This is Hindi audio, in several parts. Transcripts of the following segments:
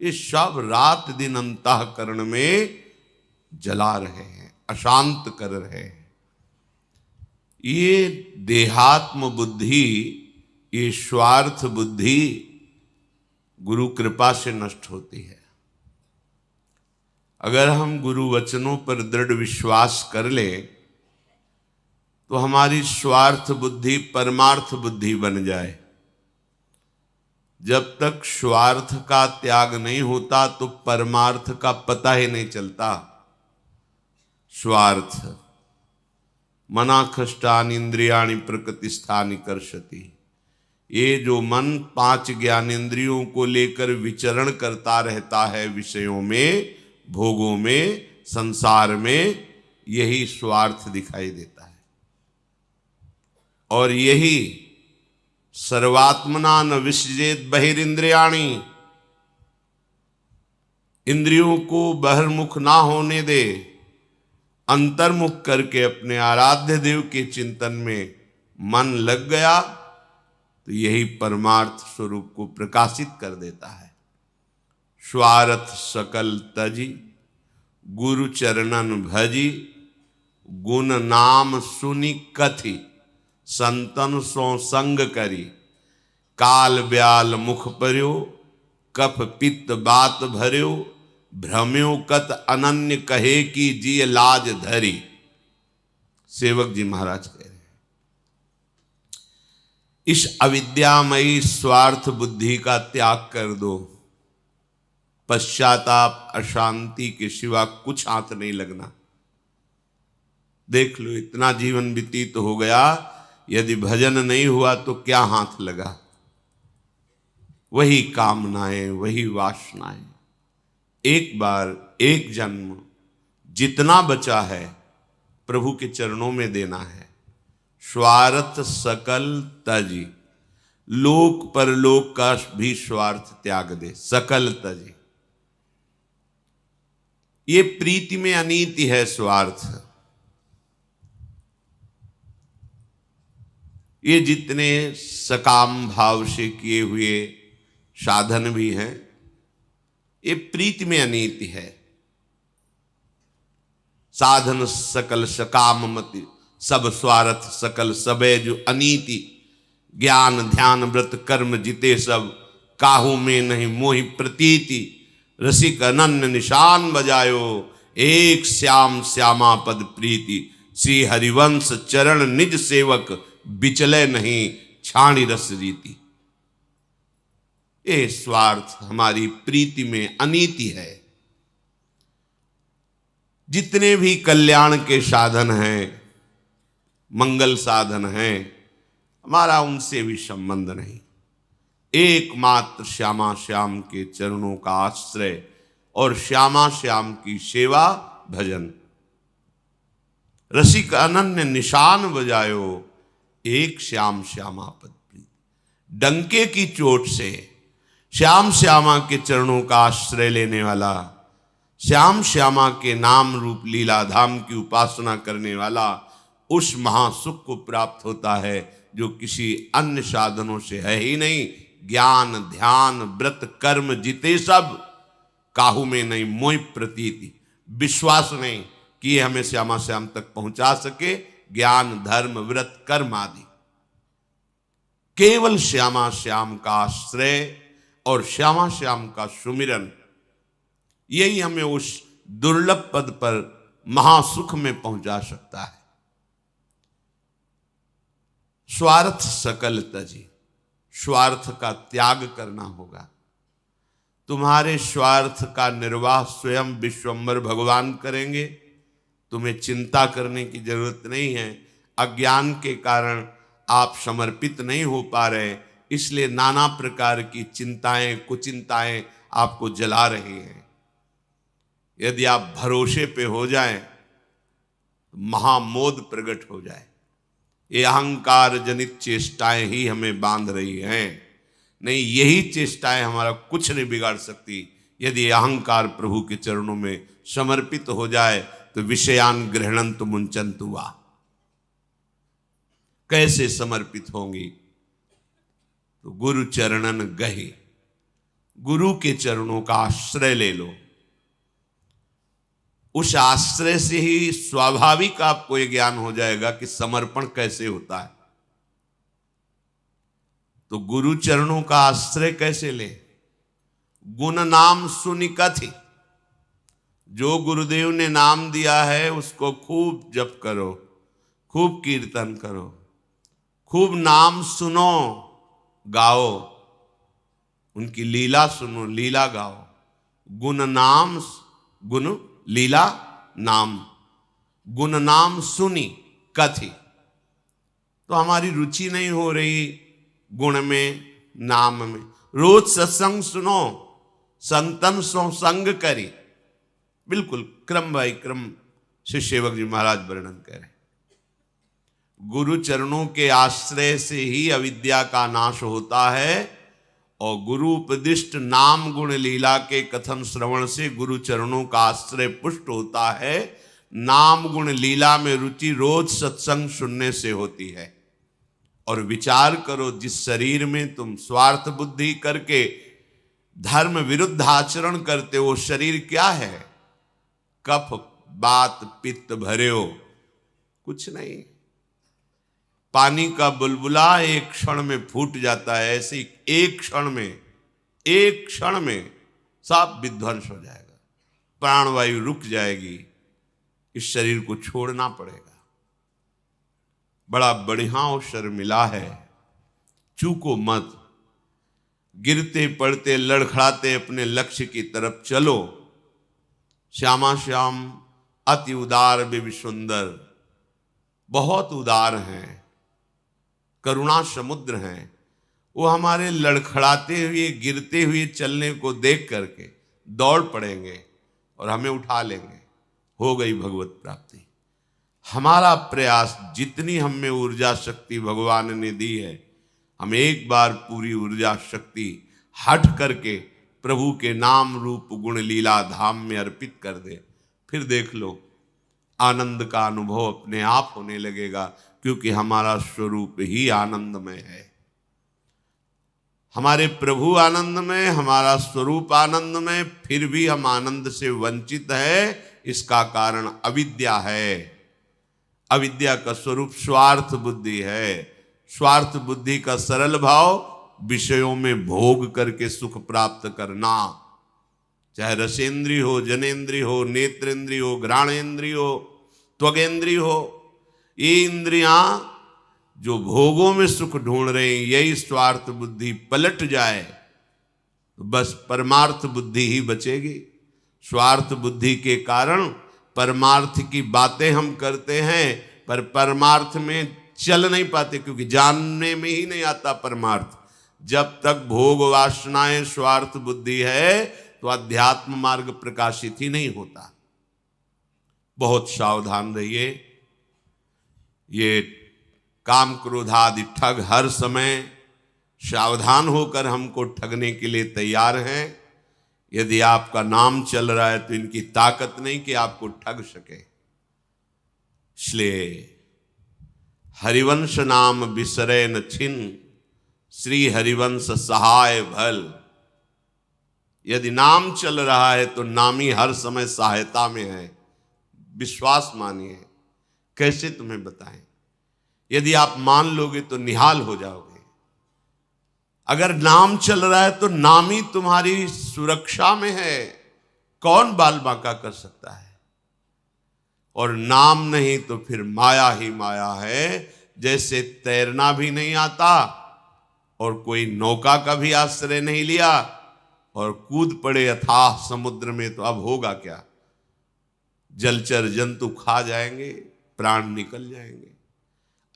ये सब रात दिन अंतःकरण में जला रहे हैं, अशांत कर रहे हैं। ये देहात्म बुद्धि, ये स्वार्थ बुद्धि गुरु कृपा से नष्ट होती है। अगर हम गुरु वचनों पर दृढ़ विश्वास कर ले तो हमारी स्वार्थ बुद्धि परमार्थ बुद्धि बन जाए। जब तक स्वार्थ का त्याग नहीं होता तो परमार्थ का पता ही नहीं चलता। स्वार्थ मना खष्टानि इंद्रियाणि प्रकृतिस्थानि कर्षति। ये जो मन 5 ज्ञानेंद्रियों को लेकर विचरण करता रहता है विषयों में, भोगों में, संसार में, यही स्वार्थ दिखाई देता है। और यही सर्वात्मना न विसृजेत बहिरिंद्रियाणि, इंद्रियों को बहिर्मुख ना होने दे, अंतर्मुख करके अपने आराध्य देव के चिंतन में मन लग गया तो यही परमार्थ स्वरूप को प्रकाशित कर देता है। स्वार्थ सकल तजी, गुरु चरणन भजी, गुण नाम सुनि कथि, संतन सो संग करी, काल ब्याल मुख पर्यो, कफ पित्त बात भर्यो, भ्रम्यो कत अनन्य कहे की जिय लाज धरी। सेवक जी महाराज कह रहे हैं, इस अविद्यामयी स्वार्थ बुद्धि का त्याग कर दो। पश्चाताप अशांति के सिवा कुछ हाथ नहीं लगना। देख लो, इतना जीवन व्यतीत हो गया, यदि भजन नहीं हुआ तो क्या हाथ लगा? वही कामनाएं, वही वासनाएं। एक बार एक जन्म जितना बचा है प्रभु के चरणों में देना है। स्वार्थ सकल तजी, लोक परलोक का भी स्वार्थ त्याग दे। सकल तजी, ये प्रीति में अनीति है। स्वार्थ, ये जितने सकाम भाव से किए हुए साधन भी हैं, ये प्रीति में अनीति है। साधन सकल सकाम मति, सब स्वार्थ सकल सबे जो अनीति। ज्ञान ध्यान व्रत कर्म जिते सब, काहू में नहीं मोहि प्रतीति। रसिक अनन्य निशान बजायो, एक श्याम श्यामा पद प्रीति। श्री हरिवंश चरण निज सेवक, बिचले नहीं छाणी रस रीति। ये स्वार्थ हमारी प्रीति में अनीति है। जितने भी कल्याण के साधन हैं, मंगल साधन हैं, हमारा उनसे भी संबंध नहीं। एकमात्र श्यामा श्याम के चरणों का आश्रय और श्यामा श्याम की सेवा भजन। रसिक अनन्य निशान बजायो, एक श्याम श्यामा पद प्रीति। डंके की चोट से श्याम श्यामा के चरणों का आश्रय लेने वाला, श्याम श्यामा के नाम रूप लीला धाम की उपासना करने वाला उस महासुख को प्राप्त होता है जो किसी अन्य साधनों से है ही नहीं। ज्ञान ध्यान व्रत कर्म जिते सब, काहू में नहीं मोहि प्रतीति। विश्वास नहीं कि ये हमें श्यामा श्याम तक पहुंचा सके। ज्ञान धर्म व्रत कर्म आदि केवल श्यामा श्याम का आश्रय और श्यामा श्याम का सुमिरन, यही हमें उस दुर्लभ पद पर महासुख में पहुंचा सकता है। स्वार्थ सकल तजी, स्वार्थ का त्याग करना होगा। तुम्हारे स्वार्थ का निर्वाह स्वयं विश्वम्भर भगवान करेंगे, तुम्हें चिंता करने की जरूरत नहीं है। अज्ञान के कारण आप समर्पित नहीं हो पा रहे, इसलिए नाना प्रकार की चिंताएं कुचिंताएं आपको जला रही हैं। यदि आप भरोसे पे हो जाएं तो महामोद प्रकट हो जाए। ये अहंकार जनित चेष्टाएं ही हमें बांध रही हैं। नहीं, यही चेष्टाएं हमारा कुछ नहीं बिगाड़ सकती। यदि अहंकार प्रभु के चरणों में समर्पित हो जाए तो विषयान गृहणंतु मुंचन्तु वा। कैसे समर्पित होंगी? तो गुरु चरणन गहि, गुरु के चरणों का आश्रय ले लो। उस आश्रय से ही स्वाभाविक आपको यह ज्ञान हो जाएगा कि समर्पण कैसे होता है। तो गुरु चरणों का आश्रय कैसे ले? गुण नाम सुनि कथि, जो गुरुदेव ने नाम दिया है उसको खूब जप करो, खूब कीर्तन करो, खूब नाम सुनो, गाओ, उनकी लीला सुनो, लीला गाओ। गुण नाम, गुण लीला नाम, गुण नाम सुनी कथि। तो हमारी रुचि नहीं हो रही गुण में, नाम में। रोज सत्संग सुनो, संतन सो संग करी। बिल्कुल क्रम बाई क्रम श्री सेवक जी महाराज वर्णन करें। गुरु चरणों के आश्रय से ही अविद्या का नाश होता है, और गुरु उपदिष्ट नाम गुण लीला के कथन श्रवण से गुरु चरणों का आश्रय पुष्ट होता है। नाम गुण लीला में रुचि रोज सत्संग सुनने से होती है। और विचार करो, जिस शरीर में तुम स्वार्थ बुद्धि करके धर्म विरुद्ध आचरण करते हो, शरीर क्या है? कफ बात पित्त भरे हो, कुछ नहीं। पानी का बुलबुला एक क्षण में फूट जाता है, ऐसे एक क्षण में सब विध्वंस हो जाएगा, प्राणवायु रुक जाएगी, इस शरीर को छोड़ना पड़ेगा। बड़ा बढ़िया अवसर मिला है, चूको मत। गिरते पड़ते लड़खड़ाते अपने लक्ष्य की तरफ चलो। श्यामा श्याम अति उदार बेबी सुंदर, बहुत उदार हैं, करुणा समुद्र हैं। वो हमारे लड़खड़ाते हुए गिरते हुए चलने को देख करके दौड़ पड़ेंगे और हमें उठा लेंगे। हो गई भगवत प्राप्ति। हमारा प्रयास, जितनी हम में ऊर्जा शक्ति भगवान ने दी है, हम एक बार पूरी ऊर्जा शक्ति हट करके प्रभु के नाम रूप गुण लीला धाम में अर्पित कर दे। फिर देख लो, आनंद का अनुभव अपने आप होने लगेगा, क्योंकि हमारा स्वरूप ही आनंदमय है। हमारे प्रभु आनंदमय, हमारा स्वरूप आनंदमय, फिर भी हम आनंद से वंचित है। इसका कारण अविद्या है। अविद्या का स्वरूप स्वार्थ बुद्धि है। स्वार्थ बुद्धि का सरल भाव विषयों में भोग करके सुख प्राप्त करना, चाहे रसेंद्रिय हो, जनेन्द्रिय हो, नेत्रेंद्रिय हो, घ्राणेन्द्रिय हो, त्वगेंद्रिय हो। ये इंद्रियां जो भोगों में सुख ढूंढ रहे हैं, यही स्वार्थ बुद्धि पलट जाए तो बस परमार्थ बुद्धि ही बचेगी। स्वार्थ बुद्धि के कारण परमार्थ की बातें हम करते हैं, पर परमार्थ में चल नहीं पाते, क्योंकि जानने में ही नहीं आता परमार्थ। जब तक भोग वासनाएं स्वार्थ बुद्धि है, तो अध्यात्म मार्ग प्रकाशित ही नहीं होता। बहुत सावधान रहिए। ये काम क्रोध आदि ठग हर समय सावधान होकर हमको ठगने के लिए तैयार हैं। यदि आपका नाम चल रहा है तो इनकी ताकत नहीं कि आपको ठग सके। इसलिए हरिवंश नाम बिसरे न छिन, श्री हरिवंश सहाय भल। यदि नाम चल रहा है तो नामी हर समय सहायता में है, विश्वास मानिए। कैसे तुम्हें बताएं? यदि आप मान लोगे तो निहाल हो जाओगे। अगर नाम चल रहा है तो नामी तुम्हारी सुरक्षा में है, कौन बाल बांका कर सकता है? और नाम नहीं तो फिर माया ही माया है। जैसे तैरना भी नहीं आता और कोई नौका का भी आश्रय नहीं लिया और कूद पड़े अथाह समुद्र में, तो अब होगा क्या? जलचर जंतु खा जाएंगे, प्राण निकल जाएंगे।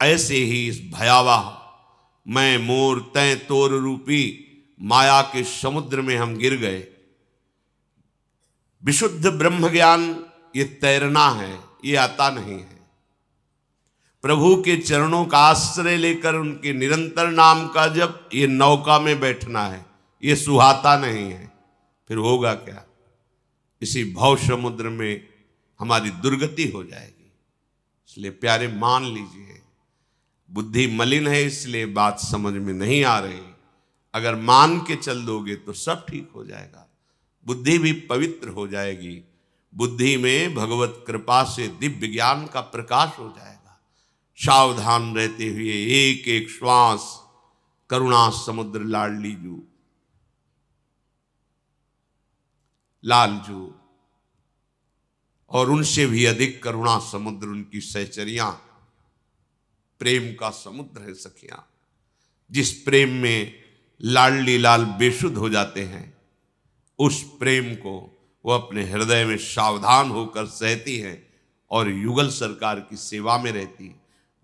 ऐसे ही इस भयावह मैं मोर तय तोर रूपी माया के समुद्र में हम गिर गए। विशुद्ध ब्रह्म ज्ञान ये तैरना है, ये आता नहीं है। प्रभु के चरणों का आश्रय लेकर उनके निरंतर नाम का जप, ये नौका में बैठना है, ये सुहाता नहीं है। फिर होगा क्या? इसी भव समुद्र में हमारी दुर्गति हो जाएगी। इसलिए प्यारे मान लीजिए, बुद्धि मलिन है इसलिए बात समझ में नहीं आ रही। अगर मान के चल दोगे तो सब ठीक हो जाएगा, बुद्धि भी पवित्र हो जाएगी, बुद्धि में भगवत कृपा से दिव्य ज्ञान का प्रकाश हो जाएगा। सावधान रहते हुए एक एक श्वास करुणा समुद्र लाडलीजू लालजू और उनसे भी अधिक करुणा समुद्र उनकी सहचरियां, प्रेम का समुद्र है सखियां। जिस प्रेम में लाडली लाल बेसुध हो जाते हैं, उस प्रेम को वो अपने हृदय में सावधान होकर सहती हैं और युगल सरकार की सेवा में रहती।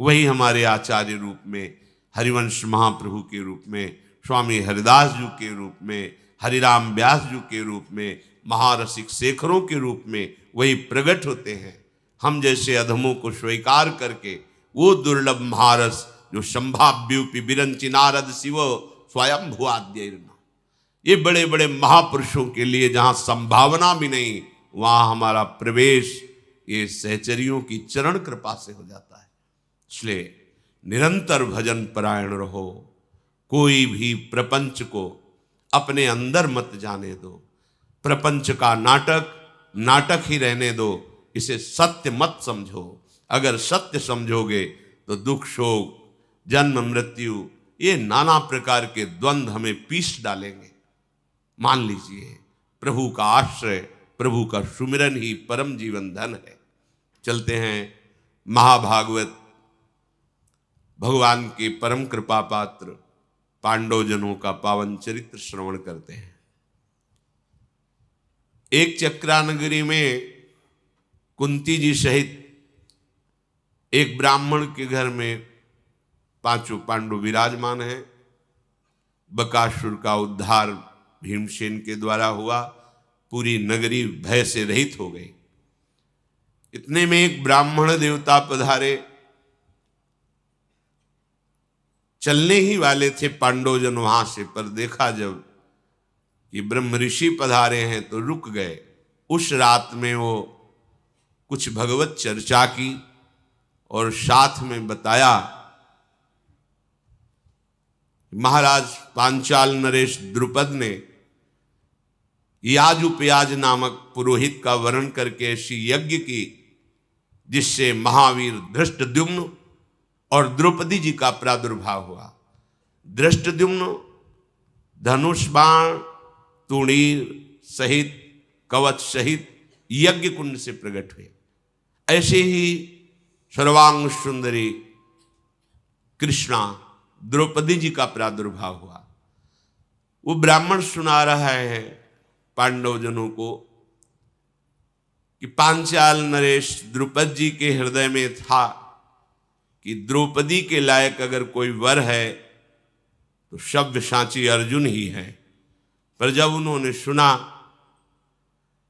वही हमारे आचार्य रूप में, हरिवंश महाप्रभु के रूप में, स्वामी हरिदास जी के रूप में, हरिराम व्यास जी के रूप में, महारसिक शेखरों के रूप में वही प्रकट होते हैं। हम जैसे अधमों को स्वीकार करके वो दुर्लभ महारस जो संभाव्यूपि बिरंचि नारद शिव स्वयं भुआद्यर्न, ये बड़े बड़े महापुरुषों के लिए जहाँ संभावना भी नहीं, वहाँ हमारा प्रवेश ये सहचरियों की चरण कृपा से हो जाता है। इसलिए निरंतर भजन परायण रहो, कोई भी प्रपंच को अपने अंदर मत जाने दो। प्रपंच का नाटक नाटक ही रहने दो, इसे सत्य मत समझो। अगर सत्य समझोगे तो दुख शोक जन्म मृत्यु ये नाना प्रकार के द्वंद्व हमें पीस डालेंगे। मान लीजिए प्रभु का आश्रय, प्रभु का सुमिरन ही परम जीवन धन है। चलते हैं महाभागवत भगवान के परम कृपा पात्र पांडवजनों का पावन चरित्र श्रवण करते हैं। एक चक्रानगरी में कुंती जी सहित एक ब्राह्मण के घर में पांचों पांडव विराजमान हैं। बकासुर का उद्धार भीमसेन के द्वारा हुआ, पूरी नगरी भय से रहित हो गई। इतने में एक ब्राह्मण देवता पधारे, चलने ही वाले थे पांडवजन वहां से, पर देखा जब कि ब्रह्म ऋषि पधारे हैं तो रुक गए। उस रात में वो कुछ भगवत चर्चा की और साथ में बताया महाराज पांचाल नरेश द्रुपद ने याज उपयाज नामक पुरोहित का वर्ण करके ऐसी यज्ञ की जिससे महावीर धृष्टद्युम्न और द्रौपदी जी का प्रादुर्भाव हुआ। धृष्टद्युम्न धनुष बाण तुणीर सहित कवच सहित यज्ञ कुंड से प्रकट हुए। ऐसे ही सर्वांग सुंदरी कृष्णा द्रौपदी जी का प्रादुर्भाव हुआ। वो ब्राह्मण सुना रहा है पांडवजनों को कि पांचाल नरेश द्रुपद जी के हृदय में था कि द्रौपदी के लायक अगर कोई वर है तो सव्यसाची अर्जुन ही है। पर जब उन्होंने सुना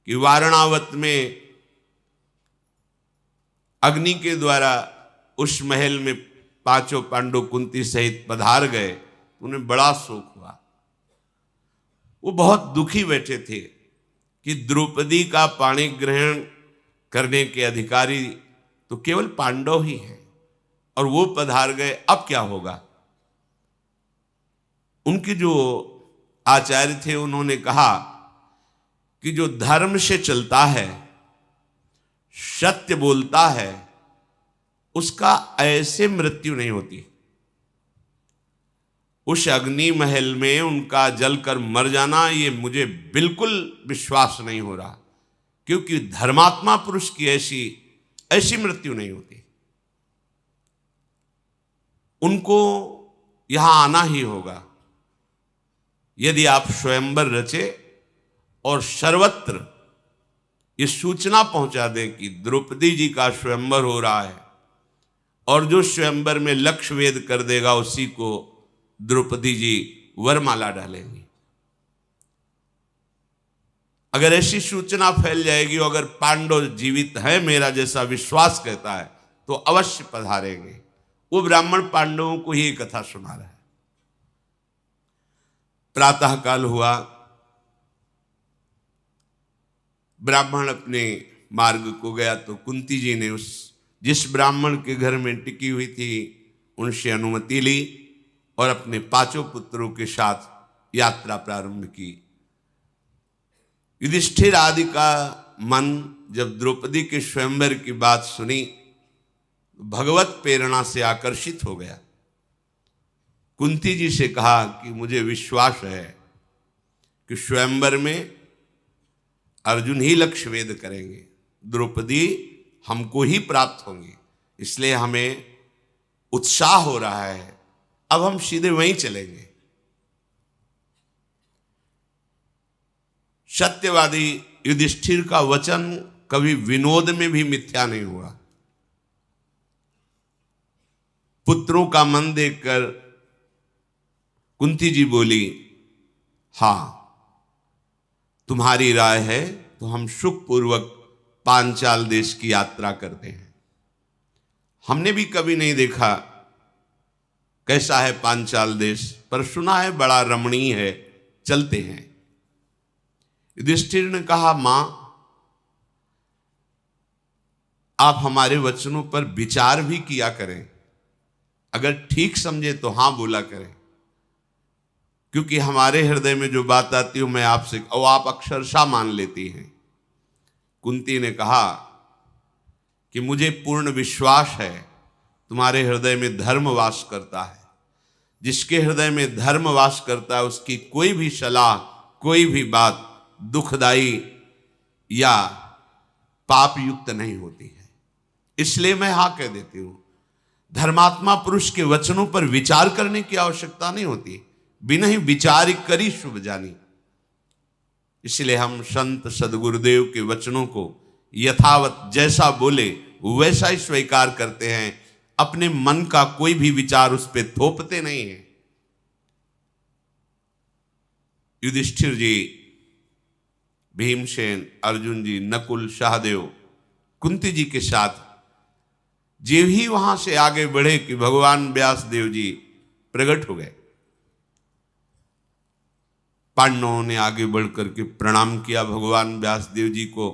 कि वारणावत में अग्नि के द्वारा उस महल में पांचों पांडव कुंती सहित पधार गए, उन्हें बड़ा शोक हुआ। वो बहुत दुखी बैठे थे कि द्रौपदी का पाणी ग्रहण करने के अधिकारी तो केवल पांडव ही हैं और वो पधार गए, अब क्या होगा। उनके जो आचार्य थे उन्होंने कहा कि जो धर्म से चलता है, सत्य बोलता है, उसका ऐसे मृत्यु नहीं होती। उस अग्नि महल में उनका जलकर मर जाना ये मुझे बिल्कुल विश्वास नहीं हो रहा, क्योंकि धर्मात्मा पुरुष की ऐसी मृत्यु नहीं होती। उनको यहां आना ही होगा। यदि आप स्वयंवर रचे और सर्वत्र ये सूचना पहुंचा दें कि द्रौपदी जी का स्वयंवर हो रहा है और जो स्वयंवर में लक्ष्य वेद कर देगा उसी को द्रौपदी जी वरमाला डालेंगी, अगर ऐसी सूचना फैल जाएगी और अगर पांडव जीवित है, मेरा जैसा विश्वास कहता है, तो अवश्य पधारेंगे। वो ब्राह्मण पांडवों को ही कथा सुना रहा है। प्रातः काल हुआ, ब्राह्मण अपने मार्ग को गया तो कुंती जी ने जिस ब्राह्मण के घर में टिकी हुई थी उनसे अनुमति ली और अपने पांचों पुत्रों के साथ यात्रा प्रारंभ की। युधिष्ठिर आदि का मन जब द्रौपदी के स्वयंवर की बात सुनी, भगवत प्रेरणा से आकर्षित हो गया। कुंती जी से कहा कि मुझे विश्वास है कि स्वयंवर में अर्जुन ही लक्ष्य वेध करेंगे, द्रौपदी हमको ही प्राप्त होंगी, इसलिए हमें उत्साह हो रहा है, अब हम सीधे वहीं चलेंगे। सत्यवादी युधिष्ठिर का वचन कभी विनोद में भी मिथ्या नहीं हुआ। पुत्रों का मन देखकर कुंती जी बोली, हां तुम्हारी राय है तो हम सुखपूर्वक पांचाल देश की यात्रा करते हैं। हमने भी कभी नहीं देखा कैसा है पांचाल देश, पर सुना है बड़ा रमणीय है, चलते हैं। युधिष्ठिर ने कहा, मां आप हमारे वचनों पर विचार भी किया करें, अगर ठीक समझे तो हां बोला करें, क्योंकि हमारे हृदय में जो बात आती है मैं आपसे, और आप अक्षरशः मान लेती हैं। कुंती ने कहा कि मुझे पूर्ण विश्वास है तुम्हारे हृदय में धर्म वास करता है। जिसके हृदय में धर्म वास करता है उसकी कोई भी सलाह, कोई भी बात दुखदाई या पाप युक्त नहीं होती है, इसलिए मैं हाँ कह देती हूं। धर्मात्मा पुरुष के वचनों पर विचार करने की आवश्यकता नहीं होती, बिना ही विचार करी शुभ जानी। इसलिए हम संत सदगुरुदेव के वचनों को यथावत जैसा बोले वैसा ही स्वीकार करते हैं, अपने मन का कोई भी विचार उस पर थोपते नहीं हैं। युधिष्ठिर जी, भीमसेन, अर्जुन जी, नकुल, सहदेव, कुंती जी के साथ जे ही वहां से आगे बढ़े कि भगवान व्यास देव जी प्रकट हो गए। पांडवों ने आगे बढ़कर के प्रणाम किया भगवान व्यास देव जी को।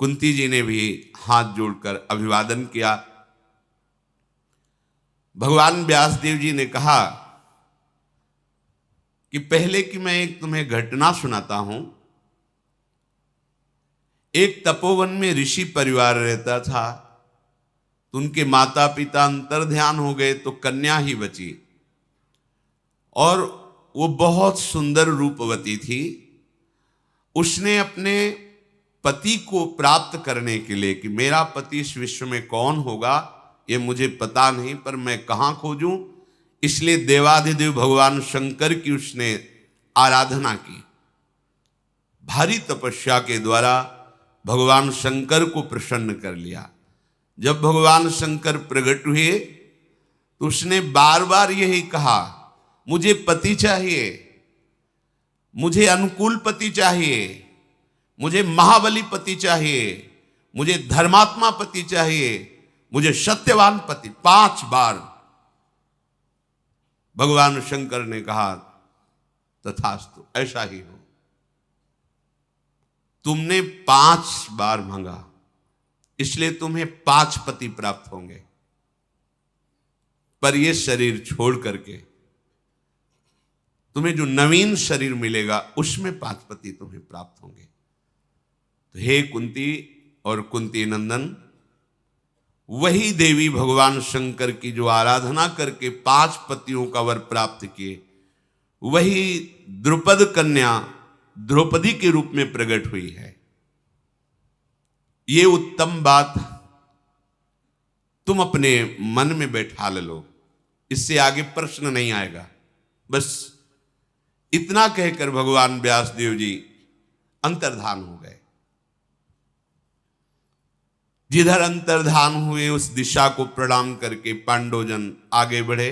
कुंती जी ने भी हाथ जोड़कर अभिवादन किया। भगवान व्यास देव जी ने कहा कि पहले कि मैं एक तुम्हें घटना सुनाता हूं। एक तपोवन में ऋषि परिवार रहता था, तो उनके माता पिता अंतर्ध्यान हो गए तो कन्या ही बची, और वो बहुत सुंदर रूपवती थी। उसने अपने पति को प्राप्त करने के लिए कि मेरा पति इस विश्व में कौन होगा ये मुझे पता नहीं, पर मैं कहाँ खोजूं, इसलिए देवाधिदेव भगवान शंकर की उसने आराधना की। भारी तपस्या के द्वारा भगवान शंकर को प्रसन्न कर लिया। जब भगवान शंकर प्रकट हुए तो उसने बार बार यही कहा, मुझे पति चाहिए, मुझे अनुकूल पति चाहिए, मुझे महाबली पति चाहिए, मुझे धर्मात्मा पति चाहिए, मुझे सत्यवान पति। 5 बार भगवान शंकर ने कहा, तथास्तु, ऐसा ही हो। तुमने 5 बार मांगा, इसलिए तुम्हें 5 पति प्राप्त होंगे, पर यह शरीर छोड़ करके तुम्हें जो नवीन शरीर मिलेगा उसमें 5 पति तुम्हें प्राप्त होंगे। तो हे कुंती और कुंती नंदन, वही देवी भगवान शंकर की जो आराधना करके 5 पतियों का वर प्राप्त किए, वही द्रुपद कन्या द्रौपदी के रूप में प्रकट हुई है। ये उत्तम बात तुम अपने मन में बैठा लो, इससे आगे प्रश्न नहीं आएगा। बस इतना कहकर भगवान व्यासदेव जी अंतर्धान हो गए। जिधर अंतर्धान हुए उस दिशा को प्रणाम करके पांडवजन आगे बढ़े।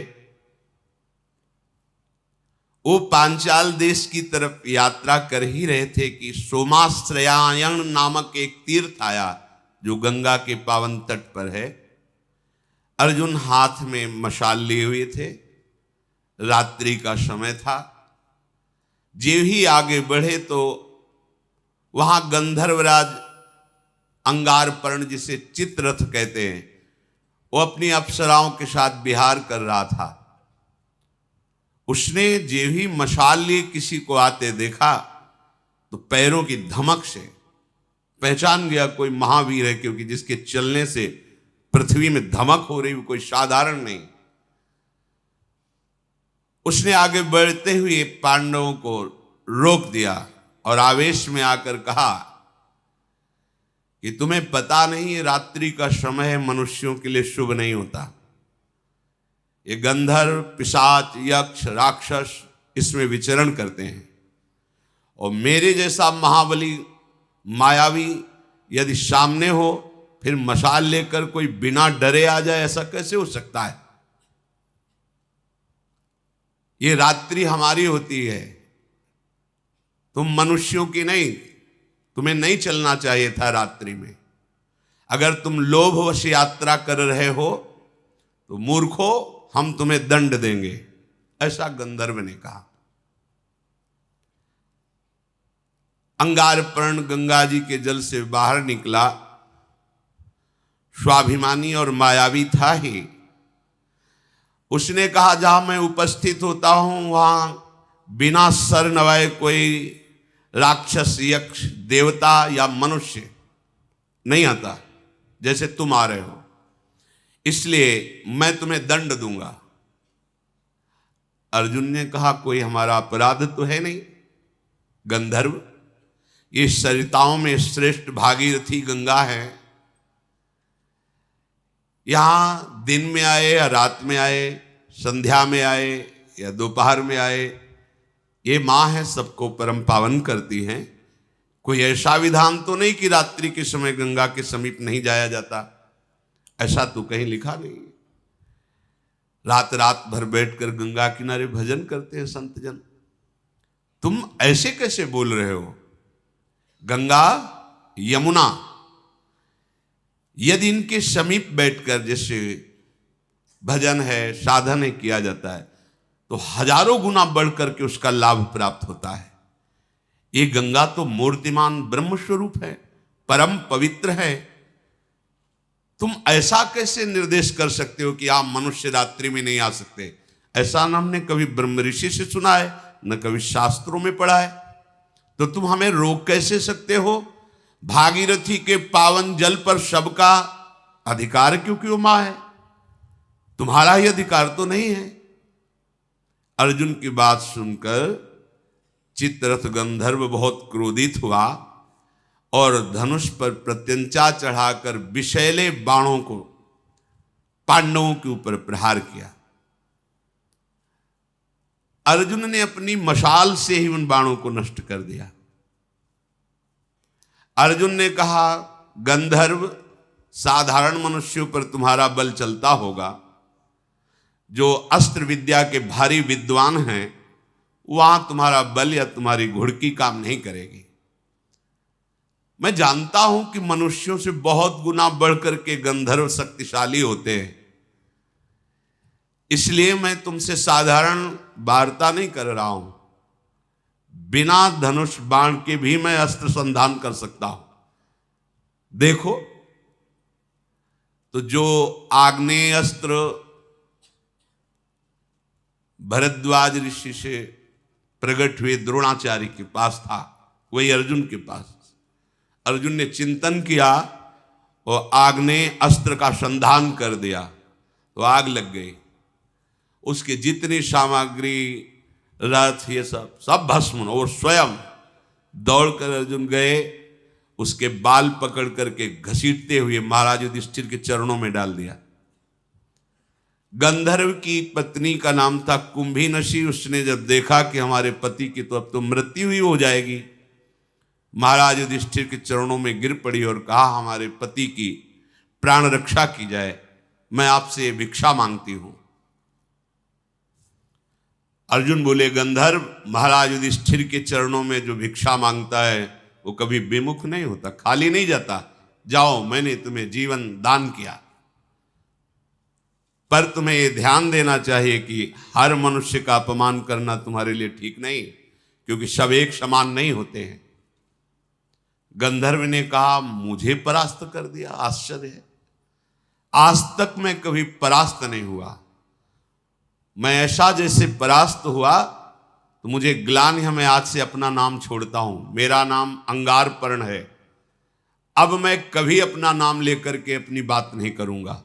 वो पांचाल देश की तरफ यात्रा कर ही रहे थे कि सोमाश्रयायण नामक एक तीर्थ आया जो गंगा के पावन तट पर है। अर्जुन हाथ में मशाल लिए हुए थे, रात्रि का समय था। जे ही आगे बढ़े तो वहां गंधर्वराज अंगारपर्ण, जिसे चित्ररथ कहते हैं, वो अपनी अप्सराओं के साथ विहार कर रहा था। उसने जे भी मशाल लिए किसी को आते देखा तो पैरों की धमक से पहचान गया कोई महावीर है, क्योंकि जिसके चलने से पृथ्वी में धमक हो रही, कोई साधारण नहीं। उसने आगे बढ़ते हुए पांडवों को रोक दिया और आवेश में आकर कहा कि तुम्हें पता नहीं, ये रात्रि का समय मनुष्यों के लिए शुभ नहीं होता। ये गंधर्व, पिशाच, यक्ष, राक्षस इसमें विचरण करते हैं, और मेरे जैसा महाबली मायावी यदि सामने हो, फिर मशाल लेकर कोई बिना डरे आ जाए, ऐसा कैसे हो सकता है? ये रात्रि हमारी होती है, तुम मनुष्यों की नहीं। तुम्हें नहीं चलना चाहिए था रात्रि में। अगर तुम लोभवश यात्रा कर रहे हो तो मूर्खो, हम तुम्हें दंड देंगे, ऐसा गंधर्व ने कहा। अंगारपर्ण गंगा जी के जल से बाहर निकला, स्वाभिमानी और मायावी था ही। उसने कहा, जहां मैं उपस्थित होता हूं वहां बिना सर नवाए कोई राक्षस, यक्ष, देवता या मनुष्य नहीं आता जैसे तुम आ रहे हो, इसलिए मैं तुम्हें दंड दूंगा। अर्जुन ने कहा, कोई हमारा अपराध तो है नहीं गंधर्व, ये सरिताओं में श्रेष्ठ भागीरथी गंगा है। यहां दिन में आए या रात में आए, संध्या में आए या दोपहर में आए, ये माँ है, सबको परम पावन करती हैं। कोई ऐसा विधान तो नहीं कि रात्रि के समय गंगा के समीप नहीं जाया जाता, ऐसा तो कहीं लिखा नहीं। रात रात भर बैठकर गंगा किनारे भजन करते हैं संत जन। तुम ऐसे कैसे बोल रहे हो? गंगा, यमुना यदि इनके समीप बैठकर जैसे भजन है, साधन है, किया जाता है, तो हजारों गुना बढ़कर के उसका लाभ प्राप्त होता है। ये गंगा तो मूर्तिमान ब्रह्म स्वरूप है, परम पवित्र है। तुम ऐसा कैसे निर्देश कर सकते हो कि आप मनुष्य रात्रि में नहीं आ सकते? ऐसा न हमने कभी ब्रह्म ऋषि से सुना है, न कभी शास्त्रों में पढ़ा है। तो तुम हमें रोक कैसे सकते हो? भागीरथी के पावन जल पर सबका अधिकार क्योंकि मां है, तुम्हारा ही अधिकार तो नहीं है। अर्जुन की बात सुनकर चित्ररथ गंधर्व बहुत क्रोधित हुआ और धनुष पर प्रत्यंचा चढ़ाकर विषैले बाणों को पांडवों के ऊपर प्रहार किया। अर्जुन ने अपनी मशाल से ही उन बाणों को नष्ट कर दिया। अर्जुन ने कहा, गंधर्व, साधारण मनुष्यों पर तुम्हारा बल चलता होगा, जो अस्त्र विद्या के भारी विद्वान हैं वहां तुम्हारा बल या तुम्हारी घुड़की काम नहीं करेगी। मैं जानता हूं कि मनुष्यों से बहुत गुना बढ़कर के गंधर्व शक्तिशाली होते हैं, इसलिए मैं तुमसे साधारण वार्ता नहीं कर रहा हूं। बिना धनुष बाण के भी मैं अस्त्र संधान कर सकता हूं। देखो, तो जो आग्नेय अस्त्र भरद्वाज ऋषि से प्रकट हुए द्रोणाचार्य के पास था, वही अर्जुन के पास। अर्जुन ने चिंतन किया और आग्नेय अस्त्र का संधान कर दिया, तो आग लग गई। उसकी जितनी सामग्री, रथ, ये सब भस्म, और स्वयं दौड़कर अर्जुन गए, उसके बाल पकड़ करके घसीटते हुए महाराज युधिष्ठिर के चरणों में डाल दिया। गंधर्व की पत्नी का नाम था कुंभीनशी। उसने जब देखा कि हमारे पति की तो अब तो मृत्यु ही हो जाएगी, महाराज युधिष्ठिर के चरणों में गिर पड़ी और कहा, हमारे पति की प्राण रक्षा की जाए, मैं आपसे भिक्षा मांगती हूं। अर्जुन बोले, गंधर्व, महाराज युधिष्ठिर के चरणों में जो भिक्षा मांगता है वो कभी विमुख नहीं होता, खाली नहीं जाता। जाओ, मैंने तुम्हें जीवन दान किया। पर तुम्हें ये ध्यान देना चाहिए कि हर मनुष्य का अपमान करना तुम्हारे लिए ठीक नहीं, क्योंकि सब एक समान नहीं होते हैं। गंधर्व ने कहा, मुझे परास्त कर दिया, आश्चर्य है। आज तक मैं कभी परास्त नहीं हुआ। मैं ऐसा जैसे परास्त हुआ तो मुझे ग्लानि है, मैं आज से अपना नाम छोड़ता हूं। मेरा नाम अंगारपर्ण है। अब मैं कभी अपना नाम लेकर के अपनी बात नहीं करूंगा।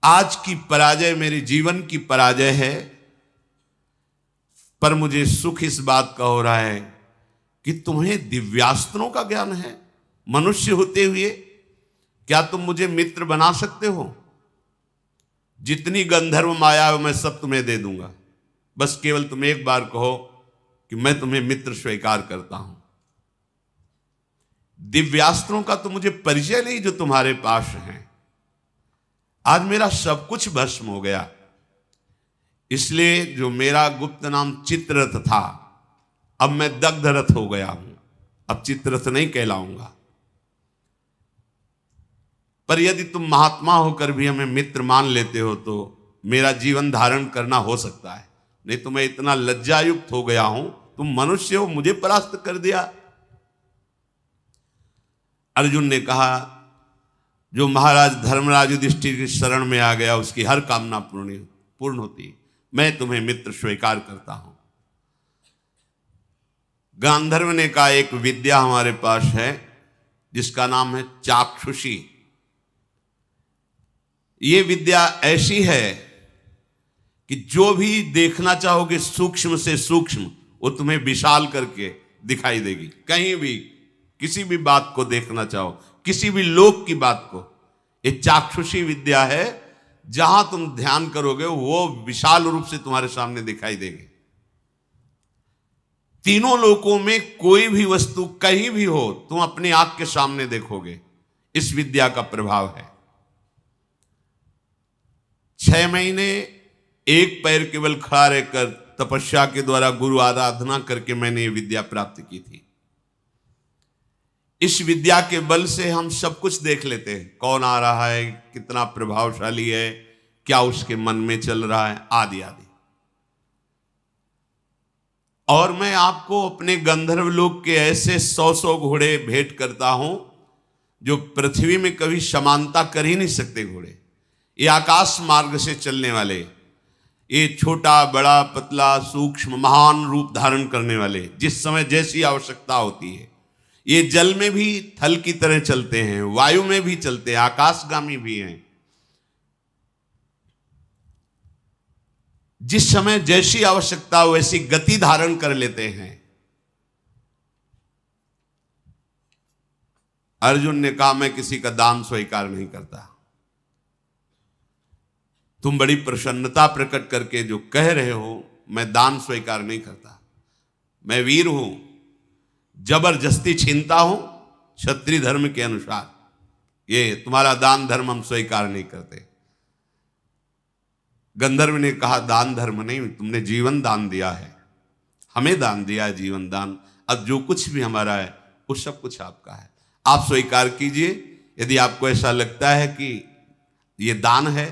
आज की पराजय मेरे जीवन की पराजय है, पर मुझे सुख इस बात का हो रहा है कि तुम्हें दिव्यास्त्रों का ज्ञान है। मनुष्य होते हुए क्या तुम मुझे मित्र बना सकते हो? जितनी गंधर्व माया है मैं सब तुम्हें दे दूंगा, बस केवल तुम एक बार कहो कि मैं तुम्हें मित्र स्वीकार करता हूं। दिव्यास्त्रों का तो मुझे परिचय नहीं जो तुम्हारे पास है। आज मेरा सब कुछ भस्म हो गया, इसलिए जो मेरा गुप्त नाम चित्ररथ था, अब मैं दग्धरथ हो गया हूं। अब चित्ररथ नहीं कहलाऊंगा। पर यदि तुम महात्मा होकर भी हमें मित्र मान लेते हो तो मेरा जीवन धारण करना हो सकता है, नहीं तो मैं इतना लज्जायुक्त हो गया हूं। तुम मनुष्य हो, मुझे परास्त कर दिया। अर्जुन ने कहा, जो महाराज धर्मराज युधिष्ठिर की शरण में आ गया उसकी हर कामना पूर्ण होती। मैं तुम्हें मित्र स्वीकार करता हूं। गांधर्व ने कहा, एक विद्या हमारे पास है जिसका नाम है चाक्षुषी। ये विद्या ऐसी है कि जो भी देखना चाहोगे सूक्ष्म से सूक्ष्म, वो तुम्हें विशाल करके दिखाई देगी। कहीं भी किसी भी बात को देखना चाहो, किसी भी लोक की बात को, ये चाक्षुषी विद्या है। जहां तुम ध्यान करोगे वो विशाल रूप से तुम्हारे सामने दिखाई देगी। तीनों लोकों में कोई भी वस्तु कहीं भी हो, तुम अपनी आंख के सामने देखोगे। इस विद्या का प्रभाव है। 6 महीने एक पैर केवल खड़ा रहकर तपस्या के द्वारा गुरु आराधना करके मैंने ये विद्या प्राप्त की थी। इस विद्या के बल से हम सब कुछ देख लेते हैं, कौन आ रहा है, कितना प्रभावशाली है, क्या उसके मन में चल रहा है, आदि आदि। और मैं आपको अपने गंधर्व लोक के ऐसे 100 घोड़े भेंट करता हूं जो पृथ्वी में कभी समानता कर ही नहीं सकते घोड़े। ये आकाश मार्ग से चलने वाले, ये छोटा बड़ा पतला सूक्ष्म महान रूप धारण करने वाले, जिस समय जैसी आवश्यकता होती है। ये जल में भी थल की तरह चलते हैं, वायु में भी चलते हैं, आकाशगामी भी हैं। जिस समय जैसी आवश्यकता हो वैसी गति धारण कर लेते हैं। अर्जुन ने कहा, मैं किसी का दान स्वीकार नहीं करता। तुम बड़ी प्रसन्नता प्रकट करके जो कह रहे हो, मैं दान स्वीकार नहीं करता। मैं वीर हूं, जबरदस्ती छीनता हूं क्षत्रिय धर्म के अनुसार। ये तुम्हारा दान धर्म हम स्वीकार नहीं करते। गंधर्व ने कहा, दान धर्म नहीं, तुमने जीवन दान दिया है, हमें दान दिया है जीवन दान। अब जो कुछ भी हमारा है वो सब कुछ आपका है, आप स्वीकार कीजिए। यदि आपको ऐसा लगता है कि ये दान है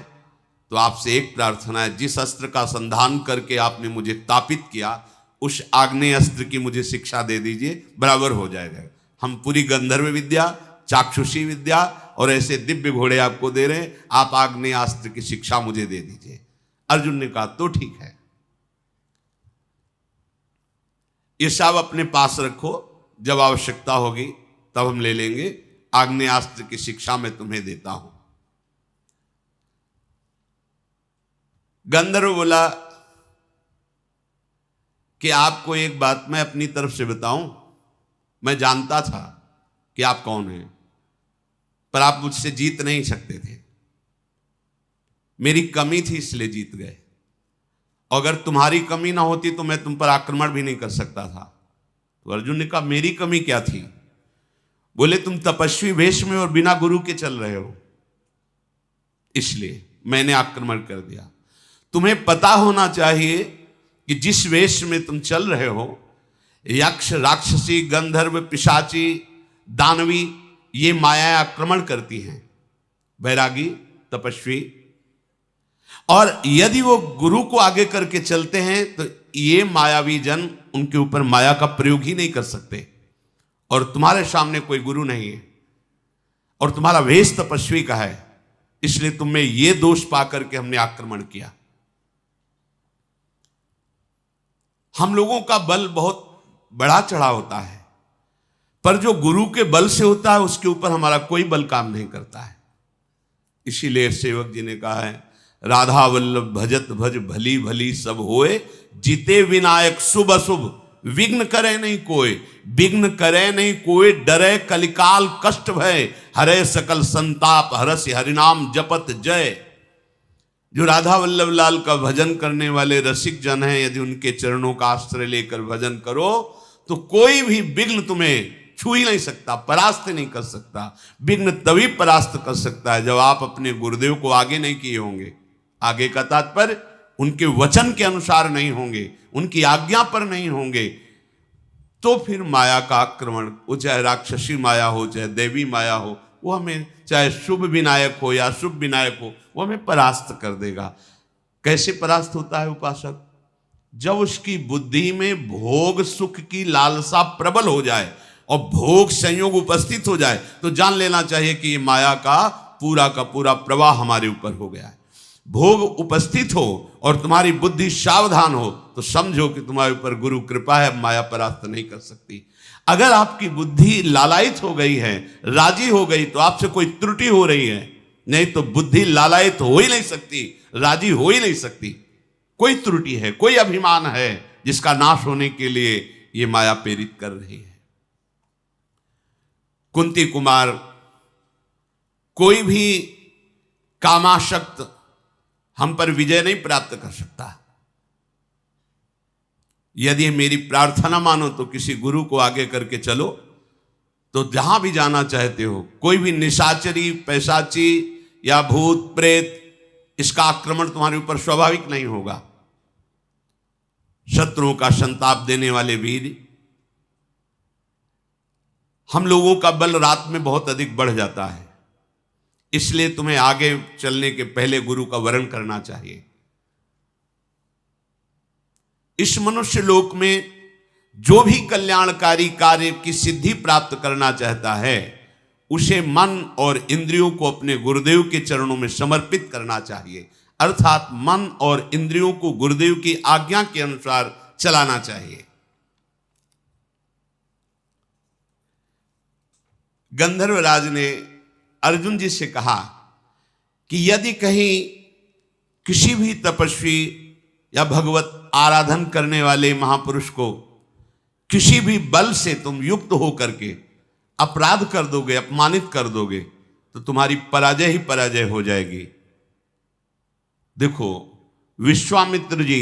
तो आपसे एक प्रार्थना है, जिस अस्त्र का संधान करके आपने मुझे तापित किया उस आग्नेय अस्त्र की मुझे शिक्षा दे दीजिए, बराबर हो जाएगा। हम पूरी गंधर्व विद्या, चाक्षुषी विद्या और ऐसे दिव्य घोड़े आपको दे रहे हैं, आप आग्नेय अस्त्र की शिक्षा मुझे दे दीजिए। अर्जुन ने कहा, तो ठीक है, ये सब अपने पास रखो, जब आवश्यकता होगी तब हम ले लेंगे। आग्नेयास्त्र की शिक्षा मैं तुम्हें देता हूं। गंधर्व बोला कि आपको एक बात मैं अपनी तरफ से बताऊं, मैं जानता था कि आप कौन हैं, पर आप मुझसे जीत नहीं सकते थे। मेरी कमी थी इसलिए जीत गए। अगर तुम्हारी कमी ना होती तो मैं तुम पर आक्रमण भी नहीं कर सकता था। तो अर्जुन ने कहा, मेरी कमी क्या थी? बोले, तुम तपस्वी वेश में और बिना गुरु के चल रहे हो, इसलिए मैंने आक्रमण कर दिया। तुम्हें पता होना चाहिए कि जिस वेश में तुम चल रहे हो, यक्ष राक्षसी गंधर्व पिशाची दानवी ये माया आक्रमण करती हैं, बैरागी तपस्वी। और यदि वो गुरु को आगे करके चलते हैं तो ये मायावी जन उनके ऊपर माया का प्रयोग ही नहीं कर सकते। और तुम्हारे सामने कोई गुरु नहीं है और तुम्हारा वेश तपस्वी का है, इसलिए तुम्हें ये दोष पाकर के हमने आक्रमण किया। हम लोगों का बल बहुत बड़ा चढ़ा होता है, पर जो गुरु के बल से होता है उसके ऊपर हमारा कोई बल काम नहीं करता है। इसीलिए सेवक जी ने कहा है, राधा वल्लभ भजत भज भली भली सब होए, जीते विनायक शुभ अशुभ विघ्न करे नहीं कोई, विघ्न करे नहीं कोई, डरे कलिकाल कष्ट भय, हरे सकल संताप हरसि हरिनाम जपत जय। जो राधा वल्लभ लाल का भजन करने वाले रसिक जन हैं, यदि उनके चरणों का आश्रय लेकर भजन करो तो कोई भी विघ्न तुम्हें छू ही नहीं सकता, परास्त नहीं कर सकता। विघ्न तभी परास्त कर सकता है जब आप अपने गुरुदेव को आगे नहीं किए होंगे। आगे का तात्पर्य उनके वचन के अनुसार नहीं होंगे, उनकी आज्ञा पर नहीं होंगे, तो फिर माया का आक्रमण, वो चाहे राक्षसी माया हो चाहे देवी माया हो, वो हमें चाहे शुभ विनायक हो या शुभ विनायक हो, वो हमें परास्त कर देगा। कैसे परास्त होता है उपासक? जब उसकी बुद्धि में भोग सुख की लालसा प्रबल हो जाए और भोग संयोग उपस्थित हो जाए तो जान लेना चाहिए कि ये माया का पूरा प्रवाह हमारे ऊपर हो गया है। भोग उपस्थित हो और तुम्हारी बुद्धि सावधान हो तो समझो कि तुम्हारे ऊपर गुरु कृपा है, माया परास्त नहीं कर सकती। अगर आपकी बुद्धि लालायित हो गई है, राजी हो गई, तो आपसे कोई त्रुटि हो रही है, नहीं तो बुद्धि लालायित हो ही नहीं सकती, राजी हो ही नहीं सकती। कोई त्रुटि है, कोई अभिमान है जिसका नाश होने के लिए ये माया प्रेरित कर रही है। कुंती कुमार, कोई भी कामाशक्त हम पर विजय नहीं प्राप्त कर सकता। यदि मेरी प्रार्थना मानो तो किसी गुरु को आगे करके चलो, तो जहां भी जाना चाहते हो, कोई भी निशाचरी पैशाची या भूत प्रेत, इसका आक्रमण तुम्हारे ऊपर स्वाभाविक नहीं होगा। शत्रुओं का संताप देने वाले वीर, हम लोगों का बल रात में बहुत अधिक बढ़ जाता है, इसलिए तुम्हें आगे चलने के पहले गुरु का वरण करना चाहिए। इस मनुष्य लोक में जो भी कल्याणकारी कार्य की सिद्धि प्राप्त करना चाहता है, उसे मन और इंद्रियों को अपने गुरुदेव के चरणों में समर्पित करना चाहिए। अर्थात मन और इंद्रियों को गुरुदेव की आज्ञा के अनुसार चलाना चाहिए। गंधर्वराज ने अर्जुन जी से कहा कि यदि कहीं किसी भी तपस्वी या भगवत आराधन करने वाले महापुरुष को किसी भी बल से तुम युक्त होकर के अपराध कर दोगे, अपमानित कर दोगे, तो तुम्हारी पराजय ही पराजय हो जाएगी। देखो, विश्वामित्र जी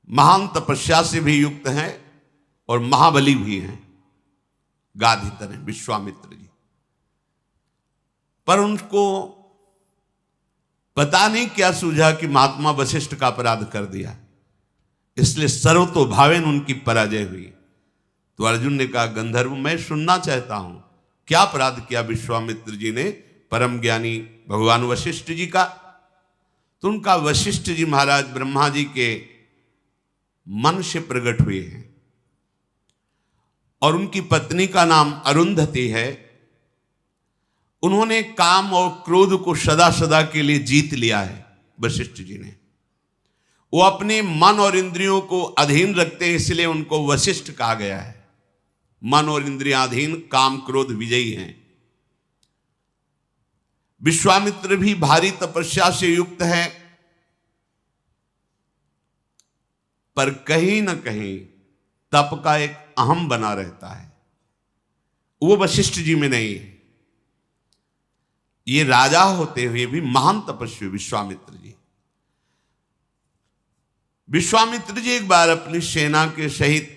महान तपस्या से भी युक्त हैं और महाबली भी हैं, गाधितर हैं विश्वामित्र जी, पर उनको पता नहीं क्या सूझा कि महात्मा वशिष्ठ का अपराध कर दिया, इसलिए सर्वतोभावेन उनकी पराजय हुई। तो अर्जुन ने कहा, गंधर्व, मैं सुनना चाहता हूं, क्या अपराध किया विश्वामित्र जी ने परम ज्ञानी भगवान वशिष्ठ जी का? तो उनका वशिष्ठ जी महाराज ब्रह्मा जी के मन से प्रकट हुए हैं और उनकी पत्नी का नाम अरुंधति है। उन्होंने काम और क्रोध को सदा सदा के लिए जीत लिया है। वशिष्ठ जी ने, वो अपने मन और इंद्रियों को अधीन रखते हैं, इसलिए उनको वशिष्ठ कहा गया है। मन और इंद्रियाधीन, काम क्रोध विजयी हैं। विश्वामित्र भी भारी तपस्या से युक्त है, पर कहीं ना कहीं तप का एक अहम बना रहता है, वो वशिष्ठ जी में नहीं है। ये राजा होते हुए भी महान तपस्वी विश्वामित्र जी। विश्वामित्र जी एक बार अपनी सेना के सहित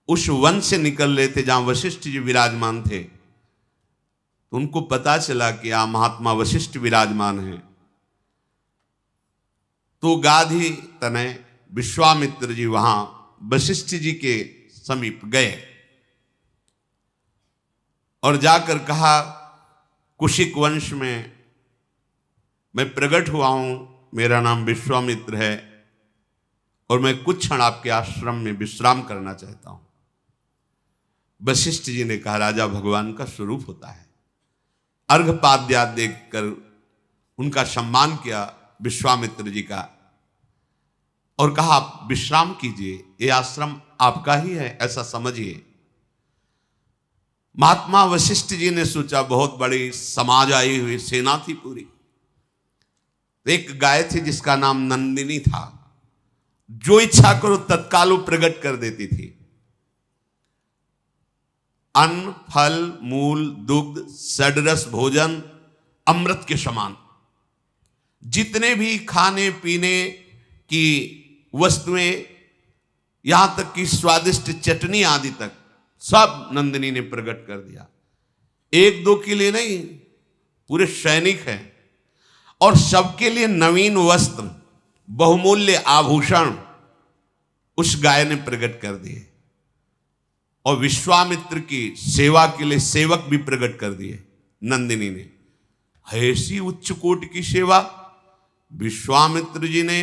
उस वन से निकल रहे थे जहां वशिष्ठ जी विराजमान थे। तो उनको पता चला कि यहां महात्मा वशिष्ठ विराजमान हैं। तो गाधी तनय विश्वामित्र जी वहां वशिष्ठ जी के समीप गए और जाकर कहा, कुशिक वंश में मैं प्रकट हुआ हूं, मेरा नाम विश्वामित्र है और मैं कुछ क्षण आपके आश्रम में विश्राम करना चाहता हूं। वशिष्ठ जी ने कहा, राजा भगवान का स्वरूप होता है, अर्घपाद्या देखकर उनका सम्मान किया विश्वामित्र जी का, और कहा आप विश्राम कीजिए, ये आश्रम आपका ही है ऐसा समझिए। महात्मा वशिष्ठ जी ने सोचा बहुत बड़ी समाज आई हुई सेना थी पूरी। एक गाय थी जिसका नाम नंदिनी था, जो इच्छा करो तत्काल वो प्रकट कर देती थी। अन्न फल मूल दुग्ध षडरस भोजन अमृत के समान, जितने भी खाने पीने की वस्तुएं, यहां तक कि स्वादिष्ट चटनी आदि तक सब नंदिनी ने प्रकट कर दिया। एक दो के लिए नहीं, पूरे सैनिक हैं, और सबके लिए नवीन वस्त्र बहुमूल्य आभूषण उस गाय ने प्रकट कर दिए, और विश्वामित्र की सेवा के लिए सेवक भी प्रकट कर दिए नंदिनी ने। ऐसी उच्च कोटि की सेवा। विश्वामित्र जी ने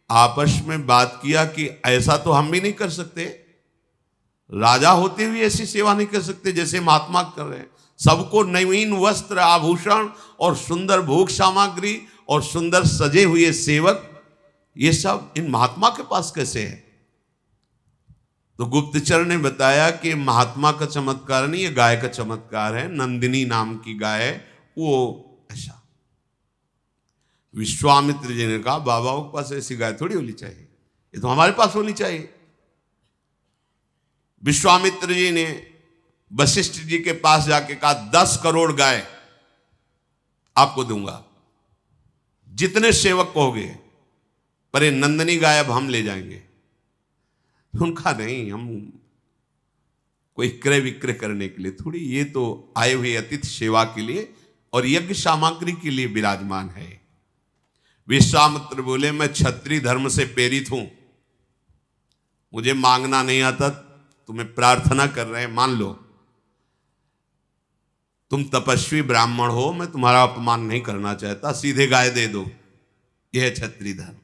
आपस में बात किया कि ऐसा तो हम भी नहीं कर सकते, राजा होते हुए ऐसी सेवा नहीं कर सकते जैसे महात्मा कर रहे हैं। सबको नवीन वस्त्र आभूषण और सुंदर भोग सामग्री और सुंदर सजे हुए सेवक, ये सब इन महात्मा के पास कैसे है? तो गुप्तचर ने बताया कि महात्मा का चमत्कार नहीं, ये गाय का चमत्कार है। नंदिनी नाम की गाय है वो ऐसा। विश्वामित्र जी ने कहा बाबाओं के पास ऐसी गाय थोड़ी होनी चाहिए, ये तो हमारे पास होनी चाहिए। विश्वामित्र जी ने वशिष्ठ जी के पास जाके कहा 10 करोड़ गाय आपको दूंगा, जितने सेवक कहोगे, पर ये नंदिनी गाय अब हम ले जाएंगे। उनका नहीं, हम कोई क्रय विक्रय करने के लिए थोड़ी, ये तो आए हुए अतिथि सेवा के लिए और यज्ञ सामग्री के लिए विराजमान है। विश्वामित्र बोले मैं क्षत्रिय धर्म से प्रेरित हूं, मुझे मांगना नहीं आता, तुम्हें प्रार्थना कर रहे हैं, मान लो। तुम तपस्वी ब्राह्मण हो, मैं तुम्हारा अपमान नहीं करना चाहता, सीधे गाय दे दो, यह है क्षत्रिय धर्म।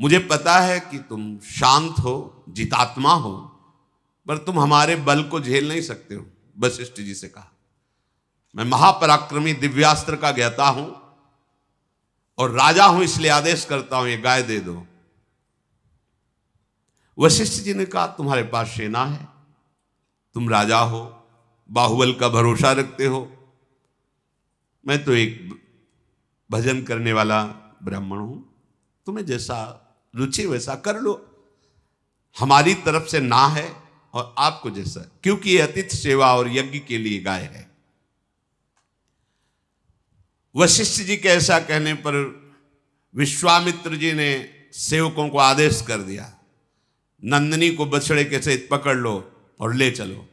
मुझे पता है कि तुम शांत हो, जितात्मा हो, पर तुम हमारे बल को झेल नहीं सकते हो। वशिष्ठ जी से कहा मैं महापराक्रमी दिव्यास्त्र का ज्ञाता हूं और राजा हूं, इसलिए आदेश करता हूं ये गाय दे दो। वशिष्ठ जी ने कहा तुम्हारे पास सेना है, तुम राजा हो, बाहुबल का भरोसा रखते हो, मैं तो एक भजन करने वाला ब्राह्मण हूं, तुम्हें जैसा रुचि वैसा कर लो, हमारी तरफ से ना है, और आपको जैसा, क्योंकि ये अतिथि सेवा और यज्ञ के लिए गाय है। वशिष्ठ जी के ऐसा कहने पर विश्वामित्र जी ने सेवकों को आदेश कर दिया नंदिनी को बछड़े के सहित पकड़ लो और ले चलो।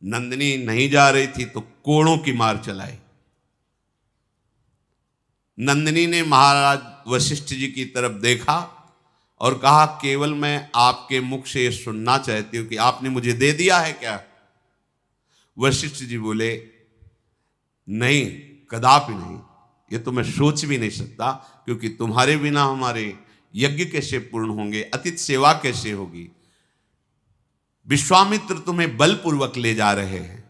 नंदिनी नहीं जा रही थी तो कोड़ों की मार चलाई। नंदिनी ने महाराज वशिष्ठ जी की तरफ देखा और कहा केवल मैं आपके मुख से सुनना चाहती हूं कि आपने मुझे दे दिया है क्या? वशिष्ठ जी बोले नहीं, कदापि नहीं, ये तो मैं सोच भी नहीं सकता, क्योंकि तुम्हारे बिना हमारे यज्ञ कैसे पूर्ण होंगे, अतिथि सेवा कैसे होगी? विश्वामित्र तुम्हें बलपूर्वक ले जा रहे हैं।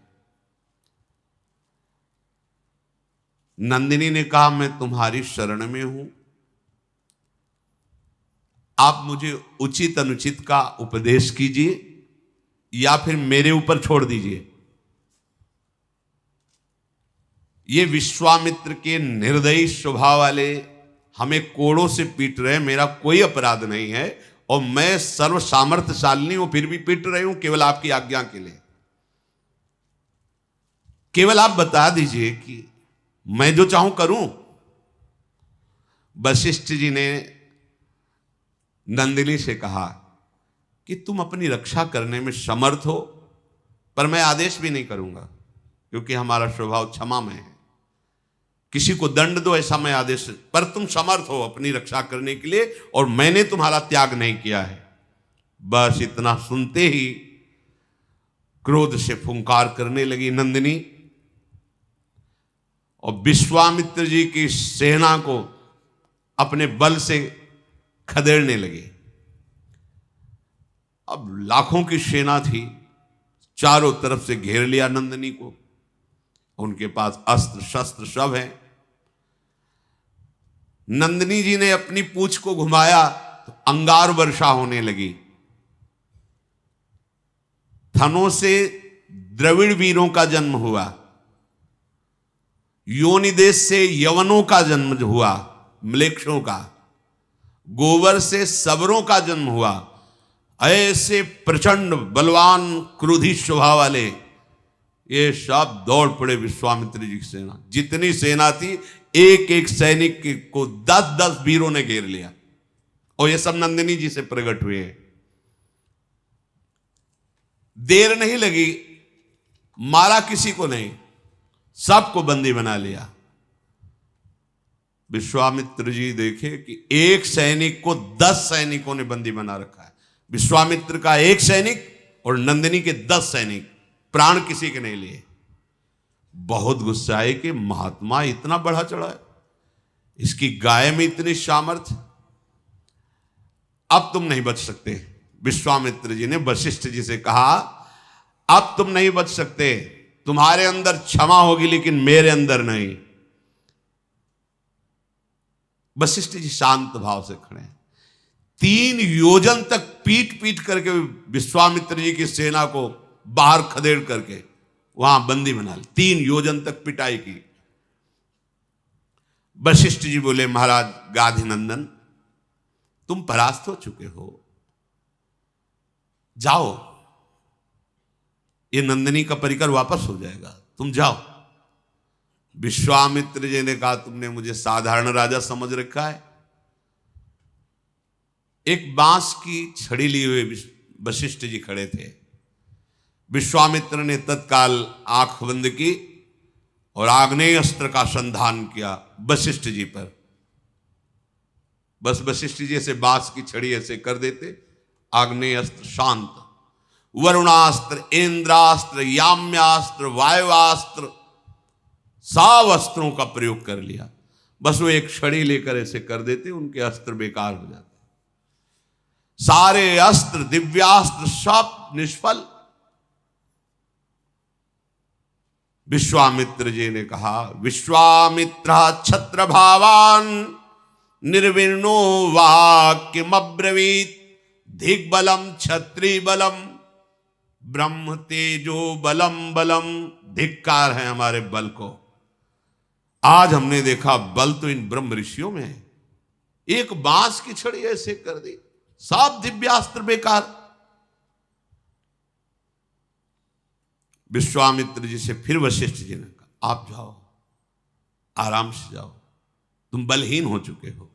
नंदिनी ने कहा मैं तुम्हारी शरण में हूं, आप मुझे उचित अनुचित का उपदेश कीजिए या फिर मेरे ऊपर छोड़ दीजिए। ये विश्वामित्र के निर्दयी स्वभाव वाले हमें कोड़ों से पीट रहे हैं, मेरा कोई अपराध नहीं है और मैं सर्व सामर्थ्यशालिनी हूं, फिर भी पीट रही हूं केवल आपकी आज्ञा के लिए। केवल आप बता दीजिए कि मैं जो चाहूं करूं। वशिष्ठ जी ने नंदिनी से कहा कि तुम अपनी रक्षा करने में समर्थ हो, पर मैं आदेश भी नहीं करूंगा, क्योंकि हमारा स्वभाव क्षमा में है। किसी को दंड दो ऐसा मैं आदेश, पर तुम समर्थ हो अपनी रक्षा करने के लिए और मैंने तुम्हारा त्याग नहीं किया है। बस इतना सुनते ही क्रोध से फुंकार करने लगी नंदिनी और विश्वामित्र जी की सेना को अपने बल से खदेड़ने लगी। अब लाखों की सेना थी, चारों तरफ से घेर लिया नंदिनी को। उनके पास अस्त्र शस्त्र सब है। नंदिनी जी ने अपनी पूंछ को घुमाया तो अंगार वर्षा होने लगी। थनों से द्रविड़ वीरों का जन्म हुआ, योनि देश से यवनों का जन्म हुआ, म्लेच्छों का, गोबर से सबरों का जन्म हुआ। ऐसे प्रचंड बलवान क्रोधी स्वभाव वाले ये सब दौड़ पड़े विश्वामित्र जी की सेना। जितनी सेना थी, एक एक सैनिक को 10-10 वीरों ने घेर लिया, और ये सब नंदिनी जी से प्रकट हुए हैं। देर नहीं लगी, मारा किसी को नहीं, सबको बंदी बना लिया। विश्वामित्र जी देखे कि एक सैनिक को 10 सैनिकों ने बंदी बना रखा है। विश्वामित्र का एक सैनिक और नंदिनी के 10 सैनिक, प्राण किसी के नहीं लिए। बहुत गुस्सा है कि महात्मा इतना बढ़ा चढ़ा है, इसकी गाय में इतनी सामर्थ्य, अब तुम नहीं बच सकते। विश्वामित्र जी ने वशिष्ठ जी से कहा, अब तुम नहीं बच सकते, तुम्हारे अंदर क्षमा होगी लेकिन मेरे अंदर नहीं। वशिष्ठ जी शांत भाव से खड़े हैं। 3 योजन तक पीट पीट करके विश्वामित्र जी की सेना को बाहर खदेड़ करके वहां बंदी बना ली। 3 योजन तक पिटाई की। वशिष्ठ जी बोले, महाराज गाधी नंदन, तुम परास्त हो चुके हो, जाओ, ये नंदिनी का परिकर वापस हो जाएगा, तुम जाओ। विश्वामित्र जी ने कहा, तुमने मुझे साधारण राजा समझ रखा है। एक बांस की छड़ी लिए हुए वशिष्ठ जी खड़े थे। विश्वामित्र ने तत्काल आंख बंद की और आग्नेय अस्त्र का संधान किया वशिष्ठ जी पर। बस वशिष्ठ जी ऐसे बांस की छड़ी ऐसे कर देते, आग्नेय अस्त्र शांत। वरुणास्त्र, इंद्रास्त्र, याम्यास्त्र, वायुवास्त्र, सब अस्त्रों का प्रयोग कर लिया। बस वो एक छड़ी लेकर ऐसे कर देते, उनके अस्त्र बेकार हो जाते। सारे अस्त्र, दिव्यास्त्र सब निष्फल। विश्वामित्र जी ने कहा, विश्वामित्र छत्र भावान निर्विण्णो वाक्यमब्रवीत दिग्बलम क्षत्रि बलम ब्रह्म तेजो बलम बलम। धिक्कार है हमारे बल को। आज हमने देखा बल तो इन ब्रह्म ऋषियों में है। एक बांस की छड़ी ऐसे कर दी, सब दिव्यास्त्र बेकार। विश्वामित्र जी से फिर वशिष्ठ जी ने कहा, आप जाओ, आराम से जाओ, तुम बलहीन हो चुके हो,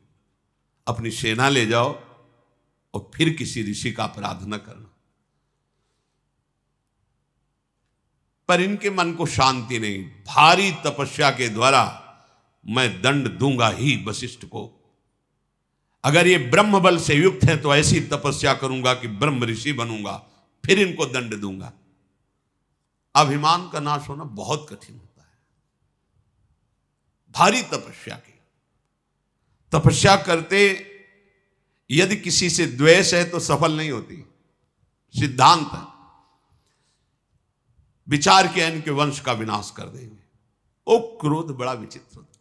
अपनी सेना ले जाओ और फिर किसी ऋषि का अपराध न करना। पर इनके मन को शांति नहीं। भारी तपस्या के द्वारा मैं दंड दूंगा ही वशिष्ठ को। अगर ये ब्रह्म बल से युक्त है तो ऐसी तपस्या करूंगा कि ब्रह्म ऋषि बनूंगा, फिर इनको दंड दूंगा। अभिमान का नाश होना बहुत कठिन होता है। भारी तपस्या की, तपस्या करते यदि किसी से द्वेष है तो सफल नहीं होती। सिद्धांत है, विचार के इनके वंश का विनाश कर देंगे। ओ क्रोध बड़ा विचित्र होता है।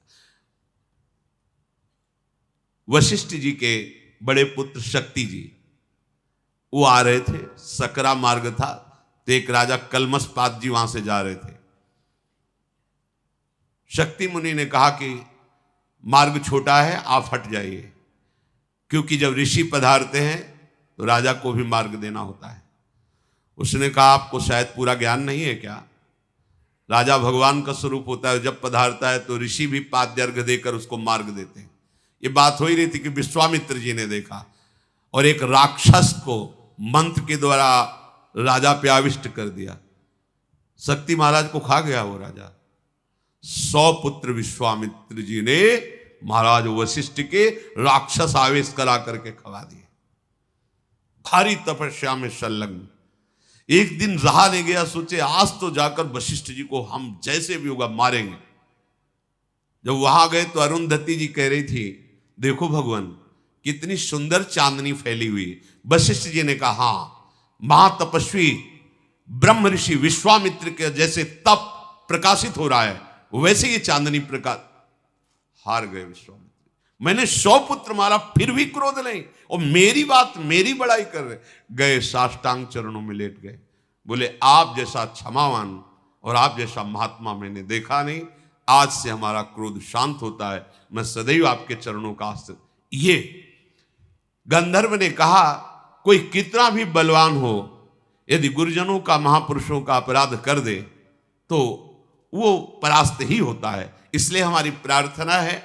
वशिष्ठ जी के बड़े पुत्र शक्ति जी वो आ रहे थे, सकरा मार्ग था, तो एक राजा कलमसपात जी वहां से जा रहे थे। शक्ति मुनि ने कहा कि मार्ग छोटा है, आप हट जाइए, क्योंकि जब ऋषि पधारते हैं तो राजा को भी मार्ग देना होता है। उसने कहा, आपको शायद पूरा ज्ञान नहीं है क्या? राजा भगवान का स्वरूप होता है, जब पधारता है तो ऋषि भी पाद्यर्घ्य देकर उसको मार्ग देते हैं। ये बात हो ही रही थी कि विश्वामित्र जी ने देखा और एक राक्षस को मंत्र के द्वारा राजा पे आविष्ट कर दिया। शक्ति महाराज को खा गया वो राजा। 100 पुत्र विश्वामित्र जी ने महाराज वशिष्ठ के राक्षस आवेश करा करके खवा दिए। भारी तपस्या में संलग्न। एक दिन रहा नहीं गया, सोचे आज तो जाकर वशिष्ठ जी को हम जैसे भी होगा मारेंगे। जब वहां गए तो अरुंधति जी कह रही थी, देखो भगवान कितनी सुंदर चांदनी फैली हुई। वशिष्ठ जी ने कहा, हाँ, महातपस्वी ब्रह्म ऋषि विश्वामित्र के जैसे तप प्रकाशित हो रहा है, वैसे ये चांदनी प्रकाश। हार गए विश्वामित्र। मैंने 100 पुत्र मारा फिर भी क्रोध नहीं, और मेरी बात, मेरी बड़ाई कर रहे। गए साष्टांग चरणों में लेट गए, बोले आप जैसा क्षमावान और आप जैसा महात्मा मैंने देखा नहीं। आज से हमारा क्रोध शांत होता है, मैं सदैव आपके चरणों का आश्रय। ये गंधर्व ने कहा, कोई कितना भी बलवान हो, यदि गुरुजनों का, महापुरुषों का अपराध कर दे तो वो परास्त ही होता है। इसलिए हमारी प्रार्थना है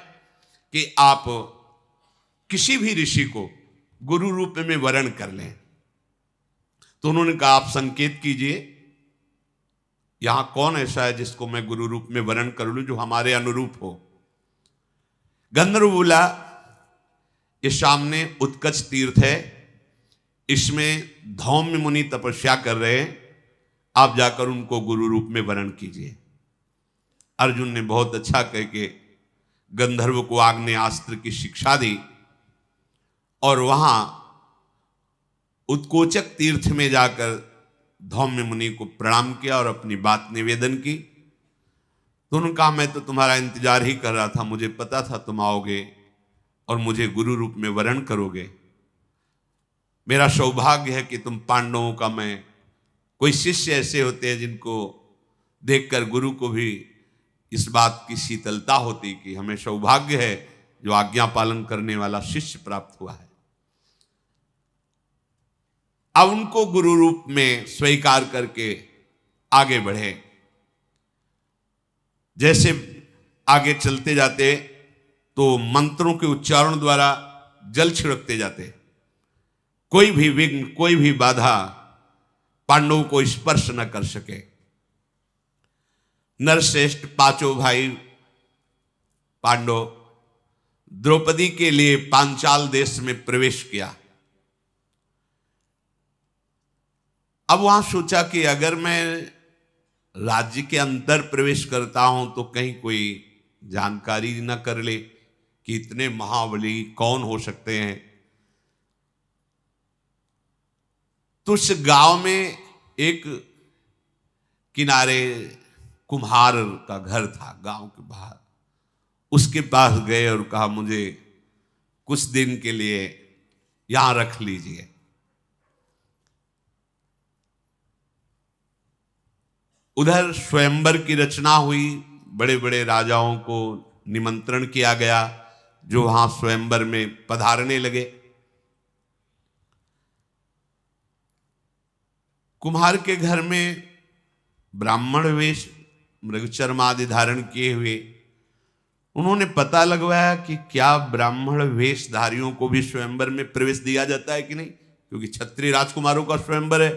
कि आप किसी भी ऋषि को गुरु रूप में वरण कर लें। तो उन्होंने कहा आप संकेत कीजिए, यहां कौन ऐसा है जिसको मैं गुरु रूप में वरण कर लूं, जो हमारे अनुरूप हो। गंधर्व बोला, ये सामने उत्कच तीर्थ है, इसमें धौम्य मुनि तपस्या कर रहे हैं, आप जाकर उनको गुरु रूप में वरण कीजिए। अर्जुन ने बहुत अच्छा कह के गंधर्व को आग्नेयास्त्र की शिक्षा दी, और वहां उत्कोचक तीर्थ में जाकर धौम्य मुनि को प्रणाम किया और अपनी बात निवेदन की। तो उन्होंने कहा, मैं तो तुम्हारा इंतजार ही कर रहा था, मुझे पता था तुम आओगे और मुझे गुरु रूप में वरण करोगे। मेरा सौभाग्य है कि तुम पांडवों का मैं, कोई शिष्य ऐसे होते हैं जिनको देखकर गुरु को भी इस बात की शीतलता होती कि हमें सौभाग्य है जो आज्ञा पालन करने वाला शिष्य प्राप्त हुआ है। अब उनको गुरु रूप में स्वीकार करके आगे बढ़े। जैसे आगे चलते जाते तो मंत्रों के उच्चारण द्वारा जल छिड़कते जाते, कोई भी विघ्न, कोई भी बाधा पांडवों को स्पर्श न कर सके। नरश्रेष्ठ पांचों भाई पांडव द्रौपदी के लिए पांचाल देश में प्रवेश किया। अब वहां सोचा कि अगर मैं राज्य के अंदर प्रवेश करता हूं तो कहीं कोई जानकारी न कर ले कि इतने महाबली कौन हो सकते हैं। तो उस गांव में एक किनारे कुम्हार का घर था, गांव के बाहर। उसके पास गए और कहा, मुझे कुछ दिन के लिए यहां रख लीजिए। उधर स्वयंवर की रचना हुई, बड़े बड़े राजाओं को निमंत्रण किया गया जो वहां स्वयंवर में पधारने लगे। कुम्हार के घर में ब्राह्मण वेश, मृगचर्म आदि धारण किए हुए, उन्होंने पता लगवाया कि क्या ब्राह्मण वेशधारियों को भी स्वयंवर में प्रवेश दिया जाता है कि नहीं, क्योंकि क्षत्रिय राजकुमारों का स्वयंवर है।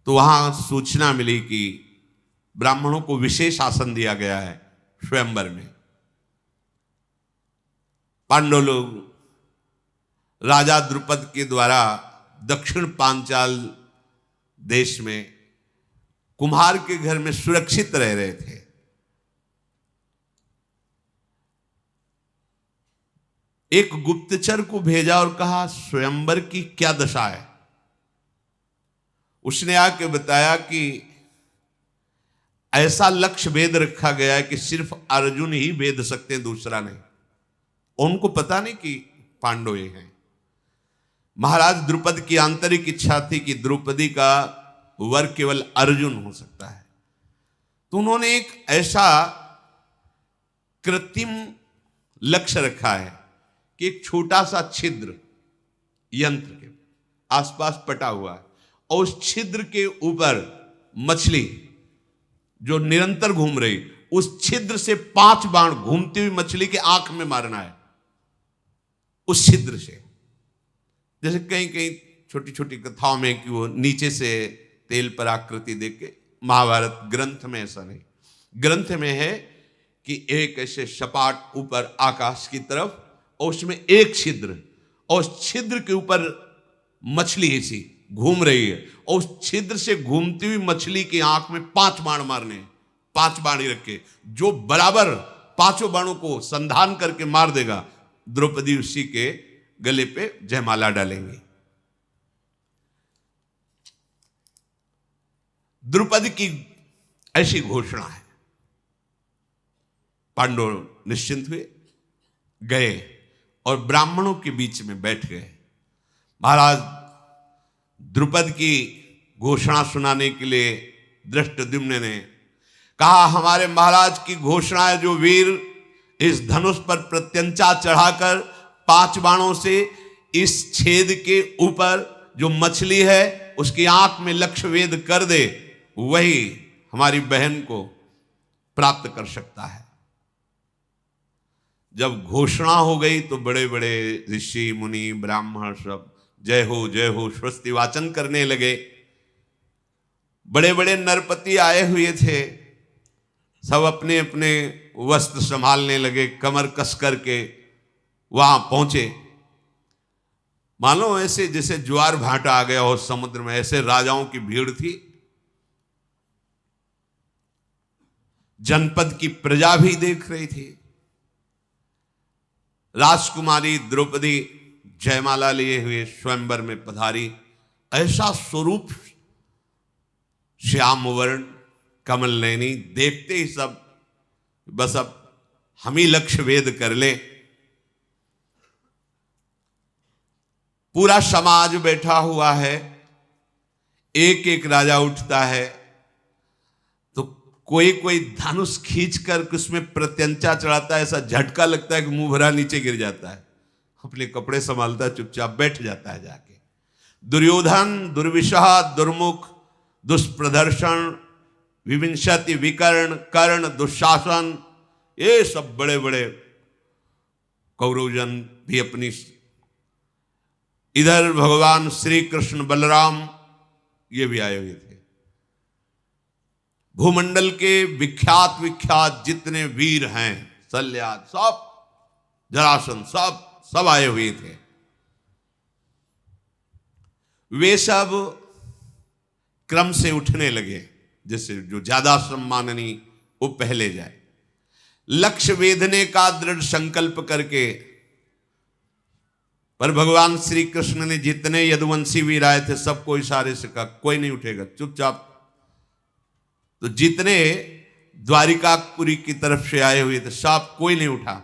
तो वहां सूचना मिली कि ब्राह्मणों को विशेष आसन दिया गया है स्वयंवर में। पांडव लोग राजा द्रुपद के द्वारा दक्षिण पांचाल देश में कुम्हार के घर में सुरक्षित रह रहे थे। एक गुप्तचर को भेजा और कहा, स्वयंवर की क्या दशा है। उसने आके बताया कि ऐसा लक्ष्य भेद रखा गया है कि सिर्फ अर्जुन ही भेद सकते हैं, दूसरा नहीं। उनको पता नहीं कि पांडव ये हैं। महाराज द्रुपद की आंतरिक इच्छा थी कि द्रौपदी का वर केवल अर्जुन हो सकता है। तो उन्होंने एक ऐसा कृत्रिम लक्ष्य रखा है कि एक छोटा सा छिद्र यंत्र के आसपास पटा हुआ है, और उस छिद्र के ऊपर मछली जो निरंतर घूम रही, उस छिद्र से 5 बाण घूमती हुई मछली के आंख में मारना है। उस छिद्र से, जैसे कहीं कहीं छोटी छोटी कथाओं में कि वो नीचे से तेल पर आकृति देख के, महाभारत ग्रंथ में ऐसा नहीं। ग्रंथ में है कि एक ऐसे सपाट ऊपर आकाश की तरफ, और उसमें एक छिद्र, और उस छिद्र के ऊपर मछली ऐसी घूम रही है, और उस छिद्र से घूमती हुई मछली की आंख में 5 बाण मारने हैं। 5 बाण ही रखे, जो बराबर 5 बाणों को संधान करके मार देगा, द्रौपदी उसी के गले पे जयमाला डालेंगी। द्रुपद की ऐसी घोषणा है। पांडव निश्चिंत हुए, गए और ब्राह्मणों के बीच में बैठ गए। महाराज द्रुपद की घोषणा सुनाने के लिए धृष्टद्युम्न ने कहा, हमारे महाराज की घोषणा है, जो वीर इस धनुष पर प्रत्यंचा चढ़ाकर 5 बाणों से इस छेद के ऊपर जो मछली है उसकी आंख में लक्ष्य वेध कर दे, वही हमारी बहन को प्राप्त कर सकता है। जब घोषणा हो गई तो बड़े बड़े ऋषि मुनि ब्राह्मण सब जय हो स्वस्ति वाचन करने लगे। बड़े बड़े नरपति आए हुए थे, सब अपने अपने वस्त्र संभालने लगे, कमर कस करके वहां पहुंचे। मानो ऐसे जैसे ज्वार भाटा आ गया हो समुद्र में, ऐसे राजाओं की भीड़ थी। जनपद की प्रजा भी देख रही थी। राजकुमारी द्रौपदी जयमाला लिए हुए स्वयंवर में पधारी। ऐसा स्वरूप, श्याम वर्ण, कमल नयनी, देखते ही सब बस अब हम ही लक्ष्य वेद कर ले। पूरा समाज बैठा हुआ है, एक एक राजा उठता है तो कोई कोई धनुष खींचकर उसमें प्रत्यंचा चढ़ाता है। ऐसा झटका लगता है कि मुंह भरा नीचे गिर जाता है, अपने कपड़े संभालता चुपचाप बैठ जाता है जाके। दुर्योधन दुर्विशह दुर्मुख दुष्प्रदर्शन विविंशति विकर्ण कर्ण दुशासन, ये सब बड़े बड़े कौरवजन भी अपनी। इधर भगवान श्री कृष्ण बलराम ये भी आए हुए थे। भूमंडल के विख्यात विख्यात जितने वीर हैं, शल्याद, सब, जरासंध, सब आए हुए थे। वे सब क्रम से उठने लगे, जैसे जो ज्यादा सम्माननीय वो पहले जाए। लक्ष्य वेधने का दृढ़ संकल्प करके, पर भगवान श्री कृष्ण ने जितने यदुवंशी वीर आए थे सबको इशारे से कहा कोई नहीं उठेगा, चुपचाप। तो जितने द्वारिकापुरी की तरफ से आए हुए थे सब कोई नहीं उठा।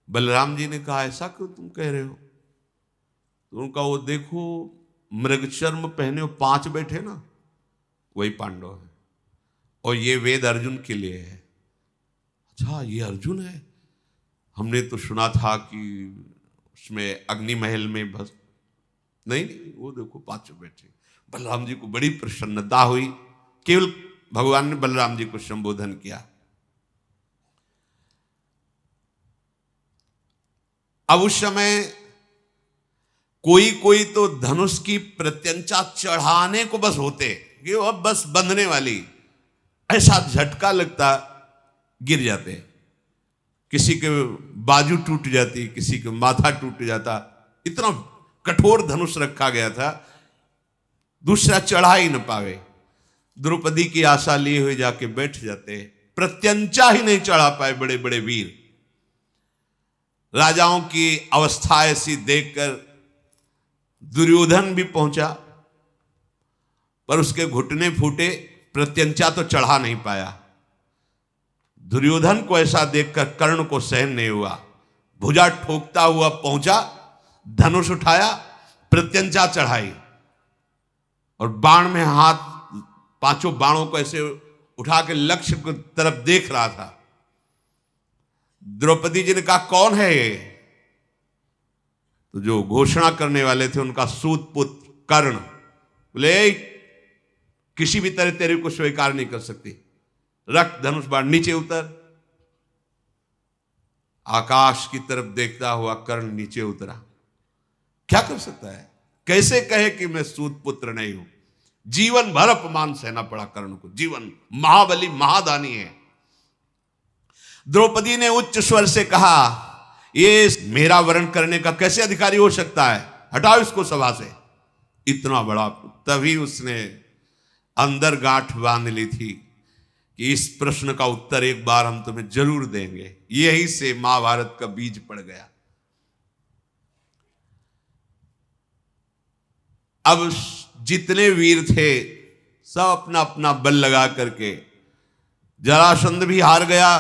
बलराम जी ने कहा ऐसा क्यों तुम कह रहे हो? तो उनका वो देखो मृगचर्म पहने हो 5 बैठे ना, वही पांडव है, और ये वेद अर्जुन के लिए है। अच्छा ये अर्जुन है, हमने तो सुना था कि उसमें अग्नि महल में बस नहीं, वो देखो 5 बैठे। बलराम जी को बड़ी प्रसन्नता हुई। केवल भगवान ने बलराम जी को संबोधन किया। अब उस समय कोई कोई तो धनुष की प्रत्यंचा चढ़ाने को बस होते कि वो अब बस बंधने वाली, ऐसा झटका लगता गिर जाते। किसी के बाजू टूट जाती, किसी के माथा टूट जाता, इतना कठोर धनुष रखा गया था, दूसरा चढ़ा ही न पावे। द्रौपदी की आशा लिए हुए जाके बैठ जाते, प्रत्यंचा ही नहीं चढ़ा पाए बड़े बड़े वीर। राजाओं की अवस्था ऐसी देखकर दुर्योधन भी पहुंचा, पर उसके घुटने फूटे, प्रत्यंचा तो चढ़ा नहीं पाया। दुर्योधन को ऐसा देखकर कर्ण को सहन नहीं हुआ, भुजा ठोकता हुआ पहुंचा, धनुष उठाया, प्रत्यंचा चढ़ाई और बाण में हाथ, 5 बाणों को ऐसे उठा के लक्ष्य की तरफ देख रहा था। द्रौपदी जी ने कहा कौन है ये? तो जो घोषणा करने वाले थे उनका सूत पुत्र कर्ण बोले किसी भी तरह तेरे को स्वीकार नहीं कर सकती, रख धनुष बाण, नीचे उतर। आकाश की तरफ देखता हुआ कर्ण नीचे उतरा। क्या कर सकता है? कैसे कहे कि मैं सूत पुत्र नहीं हूं? जीवन भर अपमान सहना पड़ा कर्ण को, जीवन। महाबली महादानी है। द्रौपदी ने उच्च स्वर से कहा ये मेरा वर्ण करने का कैसे अधिकारी हो सकता है? हटाओ इसको सभा से। इतना बड़ा। तभी उसने अंदर गांठ बांध ली थी कि इस प्रश्न का उत्तर एक बार हम तुम्हें जरूर देंगे। यही से महाभारत का बीज पड़ गया। अब जितने वीर थे सब अपना अपना बल लगा करके, जरासंध भी हार गया,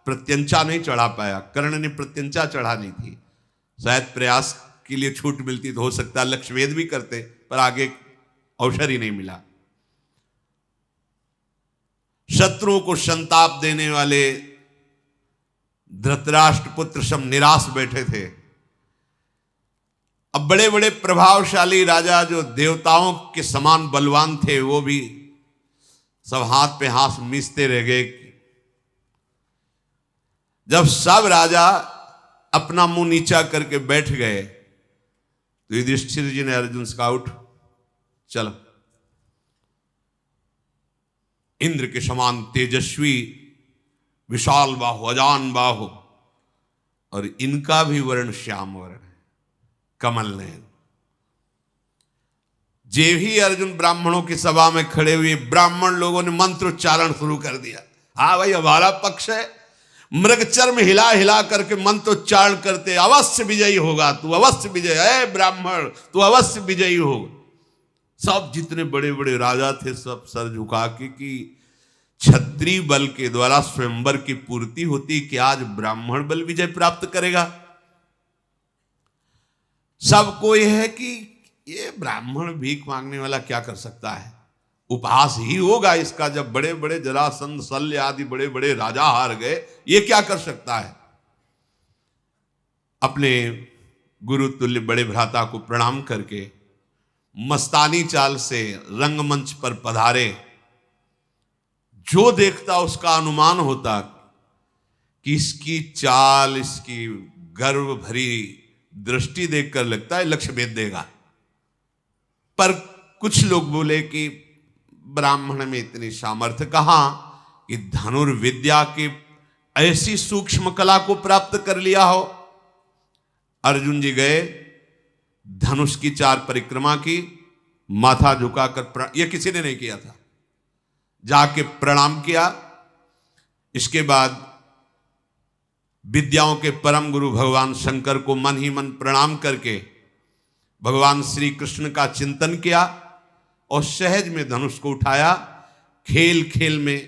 प्रत्यंचा नहीं चढ़ा पाया, कर्ण ने प्रत्यंचा चढ़ानी थी, शायद प्रयास के लिए छूट मिलती तो हो सकता है लक्ष्यभेद भी करते, पर आगे अवसर ही नहीं मिला। शत्रुओं को संताप देने वाले धृतराष्ट्र पुत्र सब निराश बैठे थे। अब बड़े बड़े प्रभावशाली राजा जो देवताओं के समान बलवान थे, वो भी सब हाथ पे हाथ मिसते रह गए। जब सब राजा अपना मुंह नीचा करके बैठ गए तो युधिष्ठिर जी ने अर्जुन से कहा, उठ चलो, इंद्र के समान तेजस्वी विशाल बाहु, अजान बाहु, और इनका भी वर्ण श्याम वर्ण है, कमल नयन। जे ही अर्जुन ब्राह्मणों की सभा में खड़े हुए, ब्राह्मण लोगों ने मंत्रोच्चारण शुरू कर दिया। हाँ भाई, हमारा पक्ष है। मृगचर्म हिला हिला करके मंत्रोच्चारण करते, अवश्य विजयी होगा तू, अवश्य विजय है ब्राह्मण, तू अवश्य विजयी होगा। सब जितने बड़े बड़े राजा थे सब सर झुका के कि क्षत्रिय बल के द्वारा स्वयंवर की पूर्ति होती, कि आज ब्राह्मण बल विजय प्राप्त करेगा। सबको यह है कि ये ब्राह्मण भीख मांगने वाला क्या कर सकता है, उपहास ही होगा इसका। जब बड़े बड़े जरासंध, शल्य आदि बड़े बड़े राजा हार गए, ये क्या कर सकता है। अपने गुरु तुल्य बड़े भ्राता को प्रणाम करके मस्तानी चाल से रंगमंच पर पधारे। जो देखता उसका अनुमान होता कि इसकी चाल, इसकी गर्व भरी दृष्टि देखकर लगता है लक्ष्य भेद देगा। पर कुछ लोग बोले कि ब्राह्मण में इतनी सामर्थ्य कहां कि धनुर्विद्या की ऐसी सूक्ष्म कला को प्राप्त कर लिया हो। अर्जुन जी गए, धनुष की 4 परिक्रमा की, माथा झुकाकर, यह किसी ने नहीं किया था, जाके प्रणाम किया। इसके बाद विद्याओं के परम गुरु भगवान शंकर को मन ही मन प्रणाम करके भगवान श्री कृष्ण का चिंतन किया और सहज में धनुष को उठाया। खेल खेल में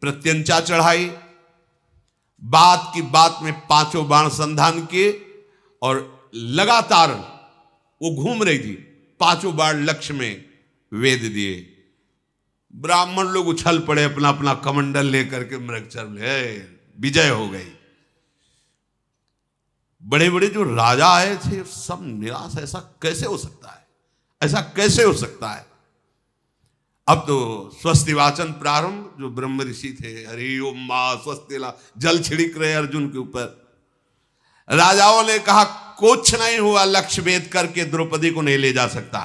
प्रत्यंचा चढ़ाई, बात की बात में 5 बाण संधान किए और लगातार वो घूम रही थी, 5 बाण लक्ष्य में वेद दिए। ब्राह्मण लोग उछल पड़े, अपना अपना कमंडल लेकर के मृगचर्म ले, विजय हो गई। बड़े बड़े जो राजा आए थे सब निराश, ऐसा कैसे हो सकता है, ऐसा कैसे हो सकता है। अब तो स्वस्ति वाचन प्रारंभ, जो ब्रह्म ऋषि थे, हरि ओम मां स्वस्तिला, जल छिड़क रहे अर्जुन के ऊपर। राजाओं ने कहा कुछ नहीं हुआ, लक्ष्य भेद करके द्रौपदी को नहीं ले जा सकता।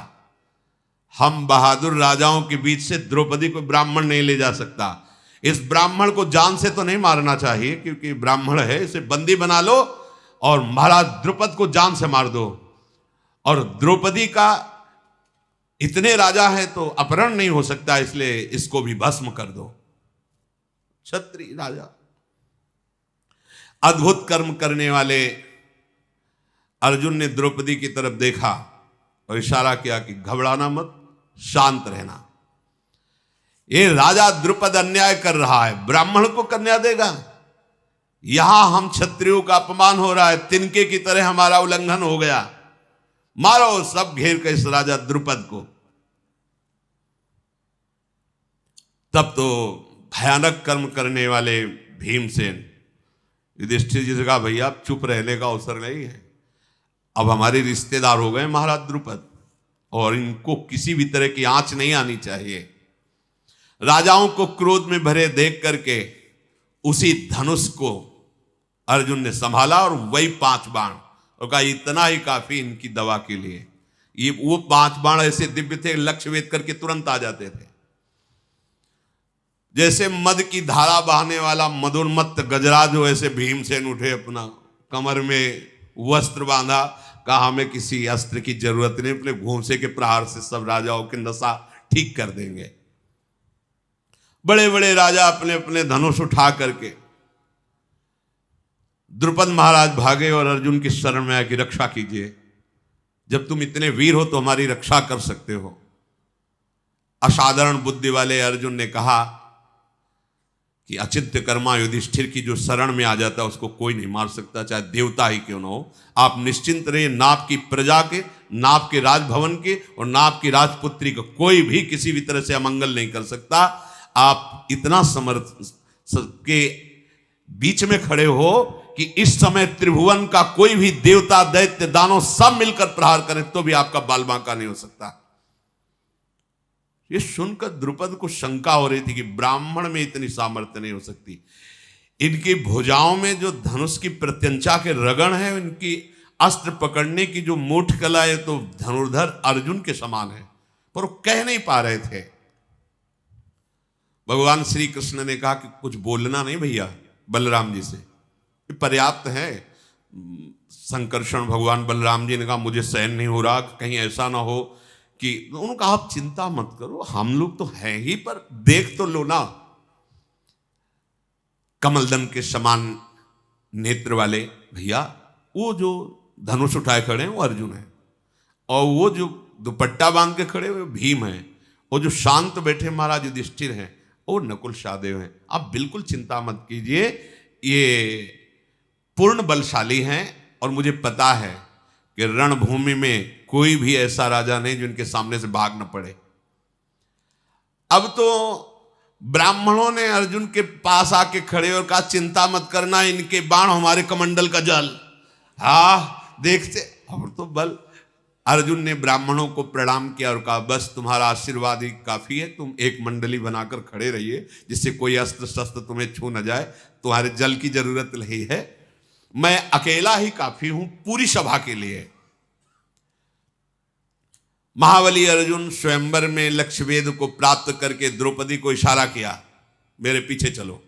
हम बहादुर राजाओं के बीच से द्रौपदी को ब्राह्मण नहीं ले जा सकता। इस ब्राह्मण को जान से तो नहीं मारना चाहिए क्योंकि ब्राह्मण है, इसे बंदी बना लो और महाराज द्रुपद को जान से मार दो। और द्रौपदी का इतने राजा है तो अपहरण नहीं हो सकता, इसलिए इसको भी भस्म कर दो। क्षत्रिय राजा, अद्भुत कर्म करने वाले अर्जुन ने द्रौपदी की तरफ देखा और इशारा किया कि घबराना मत, शांत रहना। ये राजा द्रुपद अन्याय कर रहा है, ब्राह्मण को कन्या देगा। यहां हम क्षत्रियों का अपमान हो रहा है, तिनके की तरह हमारा उल्लंघन हो गया, मारो। सब घेर के इस राजा द्रुपद को। तब तो भयानक कर्म करने वाले भीमसेन युधिष्ठिर जी से कहा, भैया आप चुप रहने का अवसर नहीं है, अब हमारे रिश्तेदार हो गए महाराज द्रुपद और इनको किसी भी तरह की आंच नहीं आनी चाहिए। राजाओं को क्रोध में भरे देख करके उसी धनुष को अर्जुन ने संभाला और वही 5 बाण, और कहा इतना ही काफी इनकी दवा के लिए। ये वो 5 बाण ऐसे दिव्य थे, लक्ष्य भेद करके तुरंत आ जाते थे। जैसे मद की धारा बहाने वाला मदोन्मत्त गजराज हो, ऐसे भीमसेन उठे, अपना कमर में वस्त्र बांधा, कहा हमें किसी अस्त्र की जरूरत नहीं, अपने घूंसे के प्रहार से सब राजाओं के नशा ठीक कर देंगे। बड़े बड़े राजा अपने अपने धनुष उठा करके, द्रुपद महाराज भागे और अर्जुन की शरण में आके रक्षा कीजिए, जब तुम इतने वीर हो तो हमारी रक्षा कर सकते हो। असाधारण बुद्धि वाले अर्जुन ने कहा कि अचिंत्य कर्मा युधिष्ठिर की जो शरण में आ जाता है उसको कोई नहीं मार सकता, चाहे देवता ही क्यों ना हो। आप निश्चिंत रहिए, ना आपकी प्रजा के, ना आपके राजभवन के और ना आपकी राजपुत्री का कोई भी किसी भी तरह से अमंगल नहीं कर सकता। आप इतना समर्थ के बीच में खड़े हो कि इस समय त्रिभुवन का कोई भी देवता, दैत्य, दानव सब मिलकर प्रहार करें तो भी आपका बाल बांका नहीं हो सकता। ये सुनकर द्रुपद को शंका हो रही थी कि ब्राह्मण में इतनी सामर्थ्य नहीं हो सकती। इनकी भुजाओं में जो धनुष की प्रत्यंचा के रगड़ है, इनकी अस्त्र पकड़ने की जो मूठ कला है, तो धनुर्धर अर्जुन के समान है, पर वो कह नहीं पा रहे थे। भगवान श्री कृष्ण ने कहा कि कुछ बोलना नहीं भैया बलराम जी से, पर्याप्त है। संकर्षण भगवान बलराम जी ने कहा मुझे सहन नहीं हो रहा, कहीं ऐसा ना हो कि, उन्होंने कहा आप चिंता मत करो, हम लोग तो हैं ही, पर देख तो लो ना। कमलदन के समान नेत्र वाले भैया, वो जो धनुष उठाए खड़े हैं वो अर्जुन है, और वो जो दुपट्टा बांध के खड़े हुए भीम है, और जो शांत बैठे महाराज युधिष्ठिर हैं वो नकुल सहदेव हैं। आप बिल्कुल चिंता मत कीजिए, ये पूर्ण बलशाली हैं, और मुझे पता है कि रणभूमि में कोई भी ऐसा राजा नहीं जो इनके सामने से भाग न पड़े। अब तो ब्राह्मणों ने अर्जुन के पास आके खड़े और कहा चिंता मत करना, इनके बाण हमारे कमंडल का जल। देखते और तो बल। अर्जुन ने ब्राह्मणों को प्रणाम किया और कहा बस तुम्हारा आशीर्वाद ही काफी है, तुम एक मंडली बनाकर खड़े रहिए जिससे कोई अस्त्र शस्त्र तुम्हें छू न जाए, तुम्हारे जल की जरूरत नहीं है, मैं अकेला ही काफी हूं पूरी सभा के लिए। महाबली अर्जुन स्वयंवर में लक्ष्यवेद को प्राप्त करके द्रौपदी को इशारा किया मेरे पीछे चलो।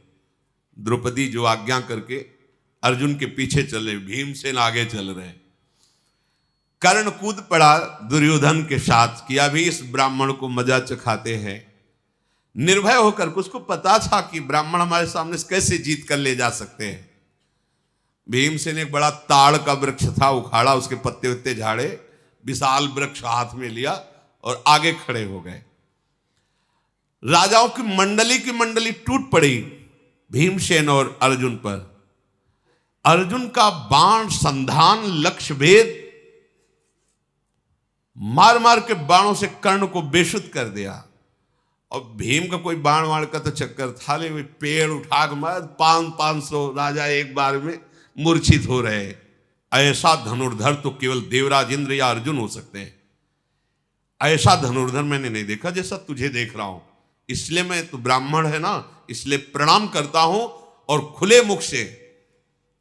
द्रौपदी जो आज्ञा करके अर्जुन के पीछे चले, भीमसेन आगे चल रहे। कर्ण कूद पड़ा दुर्योधन के साथ कि अभी इस ब्राह्मण को मजा चखाते हैं। निर्भय होकर, उसको पता था कि ब्राह्मण हमारे सामने से कैसे जीत कर ले जा सकते हैं। भीमसेन एक बड़ा ताड़ का वृक्ष था, उखाड़ा, उसके पत्ते उत्ते झाड़े, विशाल वृक्ष हाथ में लिया और आगे खड़े हो गए। राजाओं की मंडली टूट पड़ी भीमसेन और अर्जुन पर। अर्जुन का बाण संधान लक्ष्य भेद मार मार के बाणों से कर्ण को बेशुद्ध कर दिया। और भीम का कोई बाण वाण का तो चक्कर था नहीं, पेड़ उठा के मार 500 राजा एक बार में मूर्छित हो रहे। ऐसा धनुर्धर तो केवल देवराज इंद्र या अर्जुन हो सकते हैं। ऐसा धनुर्धर मैंने नहीं देखा जैसा तुझे देख रहा हूं। इसलिए मैं, तू ब्राह्मण है ना, इसलिए प्रणाम करता हूं और खुले मुख से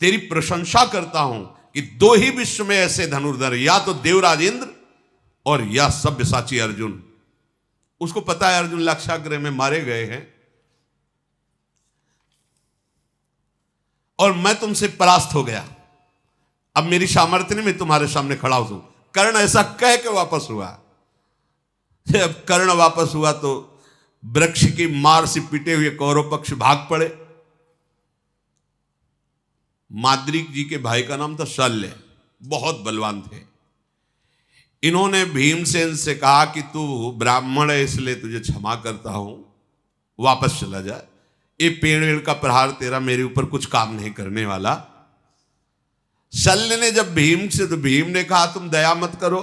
तेरी प्रशंसा करता हूं कि दो ही विश्व में ऐसे धनुर्धर, या तो देवराज इंद्र और या सब्यसाची अर्जुन। उसको पता है अर्जुन लक्षागृह में मारे गए हैं और मैं तुमसे परास्त हो गया, अब मेरी सामर्थ्य नहीं, मैं तुम्हारे सामने खड़ा हूं। कर्ण ऐसा कह के वापस हुआ। जब कर्ण वापस हुआ तो वृक्ष की मार से पिटे हुए कौरव पक्ष भाग पड़े। माद्रीक जी के भाई का नाम था शल्य, बहुत बलवान थे। इन्होंने भीमसेन से कहा कि तू ब्राह्मण है इसलिए तुझे क्षमा करता हूं, वापस चला जा, ये पेड़ का प्रहार तेरा मेरे ऊपर कुछ काम नहीं करने वाला। शल्य ने जब भीम से, तो भीम ने कहा तुम दया मत करो,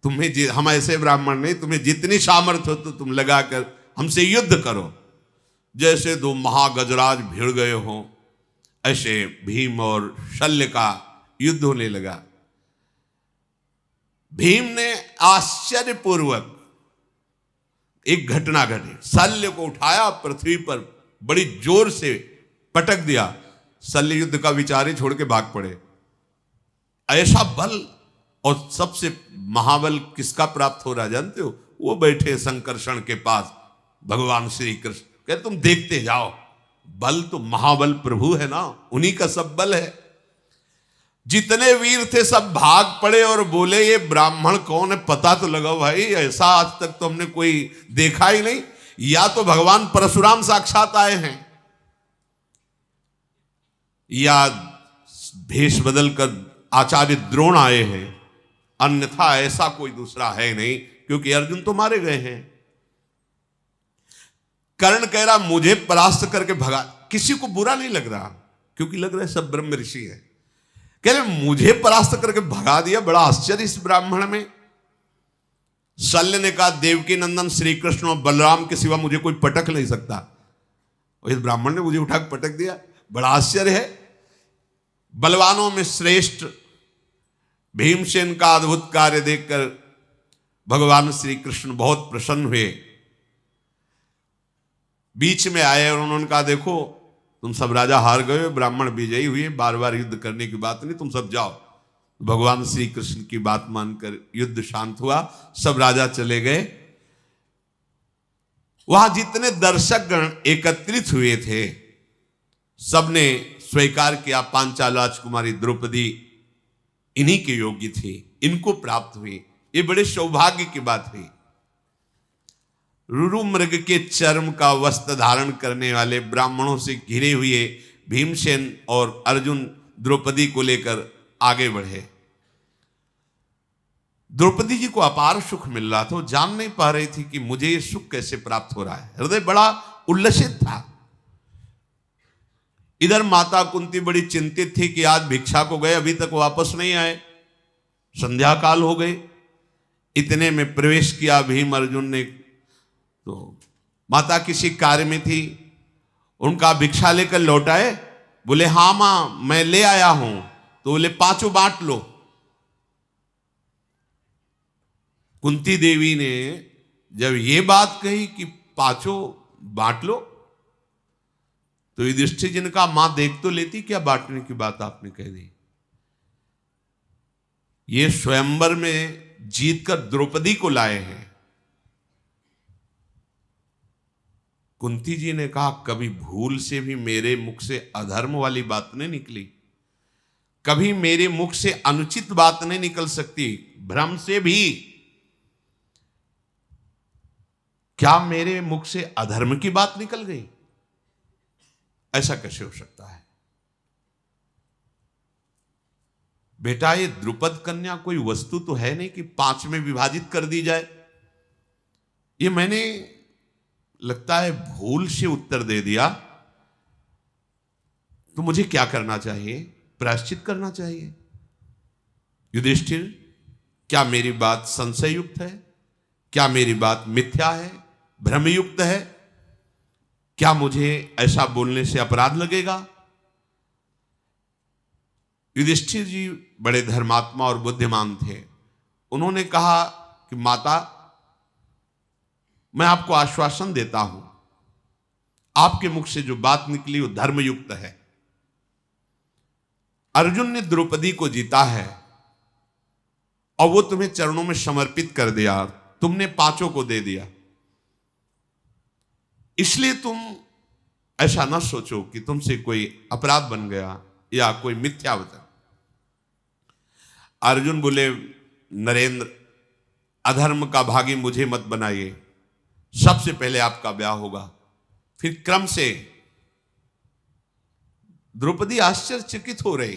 तुम्हें, हम ऐसे ब्राह्मण नहीं, तुम्हें जितनी सामर्थ्य हो तो तुम लगाकर हमसे युद्ध करो। जैसे दो महागजराज भिड़ गए हों ऐसे भीम और शल्य का युद्ध होने लगा। भीम ने आश्चर्यपूर्वक एक घटना घटी, शल्य को उठाया, पृथ्वी पर बड़ी जोर से पटक दिया। शल्य युद्ध का विचार ही छोड़ के भाग पड़े। ऐसा बल, और सबसे महाबल किसका प्राप्त हो रहा जानते हो? वो बैठे संकर्षण के पास भगवान श्री कृष्ण, कह तुम देखते जाओ, बल तो महाबल प्रभु है ना, उन्हीं का सब बल है। जितने वीर थे सब भाग पड़े और बोले ये ब्राह्मण कौन है, पता तो लगाओ भाई, ऐसा आज तक तो हमने कोई देखा ही नहीं। या तो भगवान परशुराम साक्षात आए हैं, या भेष बदल कर आचार्य द्रोण आए हैं, अन्यथा ऐसा कोई दूसरा है नहीं, क्योंकि अर्जुन तो मारे गए हैं। कर्ण कह रहा मुझे परास्त करके भगा, किसी को बुरा नहीं लग रहा क्योंकि लग रहा है सब ब्रह्म ऋषि है। कह रहे मुझे परास्त करके भगा दिया, बड़ा आश्चर्य इस ब्राह्मण में। शल्य ने कहा देवकी नंदन श्री कृष्ण और बलराम के सिवा मुझे कोई पटक नहीं सकता, और इस ब्राह्मण ने मुझे उठा के पटक दिया, बड़ा आश्चर्य है। बलवानों में श्रेष्ठ भीमसेन का अद्भुत कार्य देखकर भगवान श्री कृष्ण बहुत प्रसन्न हुए, बीच में आए और उन्होंने कहा देखो तुम सब राजा हार गए, ब्राह्मण विजयी हुए, बार बार युद्ध करने की बात नहीं, तुम सब जाओ। भगवान श्री कृष्ण की बात मानकर युद्ध शांत हुआ, सब राजा चले गए। वहां जितने दर्शक गण एकत्रित हुए थे सबने स्वीकार किया पांचाल राजकुमारी द्रौपदी इन्हीं के योग्य थी, इनको प्राप्त हुई। ये बड़े सौभाग्य की बात हुई। रुरु मृग के चर्म का वस्त्र धारण करने वाले ब्राह्मणों से घिरे हुए भीमसेन और अर्जुन द्रौपदी को लेकर आगे बढ़े। द्रौपदी जी को अपार सुख मिल रहा था, वो जान नहीं पा रही थी कि मुझे ये सुख कैसे प्राप्त हो रहा है। हृदय बड़ा उल्लसित था। इधर माता कुंती बड़ी चिंतित थी कि आज भिक्षा को गए, अभी तक वापस नहीं आए, संध्या काल हो गई। इतने में प्रवेश किया भीम अर्जुन ने, तो माता किसी कार्य में थी, उनका भिक्षा लेकर लौटाए, बोले हाँ मां मैं ले आया हूं, तो बोले पांचों बांट लो। कुंती देवी ने जब ये बात कही कि पांचों बांट लो, तो युधिष्ठिर जी ने कहा मां देख तो लेती, क्या बांटने की बात आपने कह दी। ये स्वयंवर में जीतकर द्रौपदी को लाए हैं। कुंती जी ने कहा कभी भूल से भी मेरे मुख से अधर्म वाली बात नहीं निकली, कभी मेरे मुख से अनुचित बात नहीं निकल सकती, भ्रम से भी। क्या मेरे मुख से अधर्म की बात निकल गई? ऐसा कैसे हो सकता है? बेटा ये द्रुपद कन्या कोई वस्तु तो है नहीं कि 5 में विभाजित कर दी जाए। ये मैंने लगता है भूल से उत्तर दे दिया, तो मुझे क्या करना चाहिए? प्रायश्चित करना चाहिए। युधिष्ठिर क्या मेरी बात संशययुक्त है? क्या मेरी बात मिथ्या है, भ्रमयुक्त है? क्या मुझे ऐसा बोलने से अपराध लगेगा? युधिष्ठिर जी बड़े धर्मात्मा और बुद्धिमान थे। उन्होंने कहा कि माता मैं आपको आश्वासन देता हूं, आपके मुख से जो बात निकली वो धर्मयुक्त है। अर्जुन ने द्रौपदी को जीता है और वो तुम्हें चरणों में समर्पित कर दिया, तुमने 5 को दे दिया, इसलिए तुम ऐसा ना सोचो कि तुमसे कोई अपराध बन गया या कोई मिथ्या वचन। अर्जुन बोले नरेंद्र अधर्म का भागी मुझे मत बनाइए, सबसे पहले आपका ब्याह होगा, फिर क्रम से। द्रौपदी आश्चर्यचकित हो रही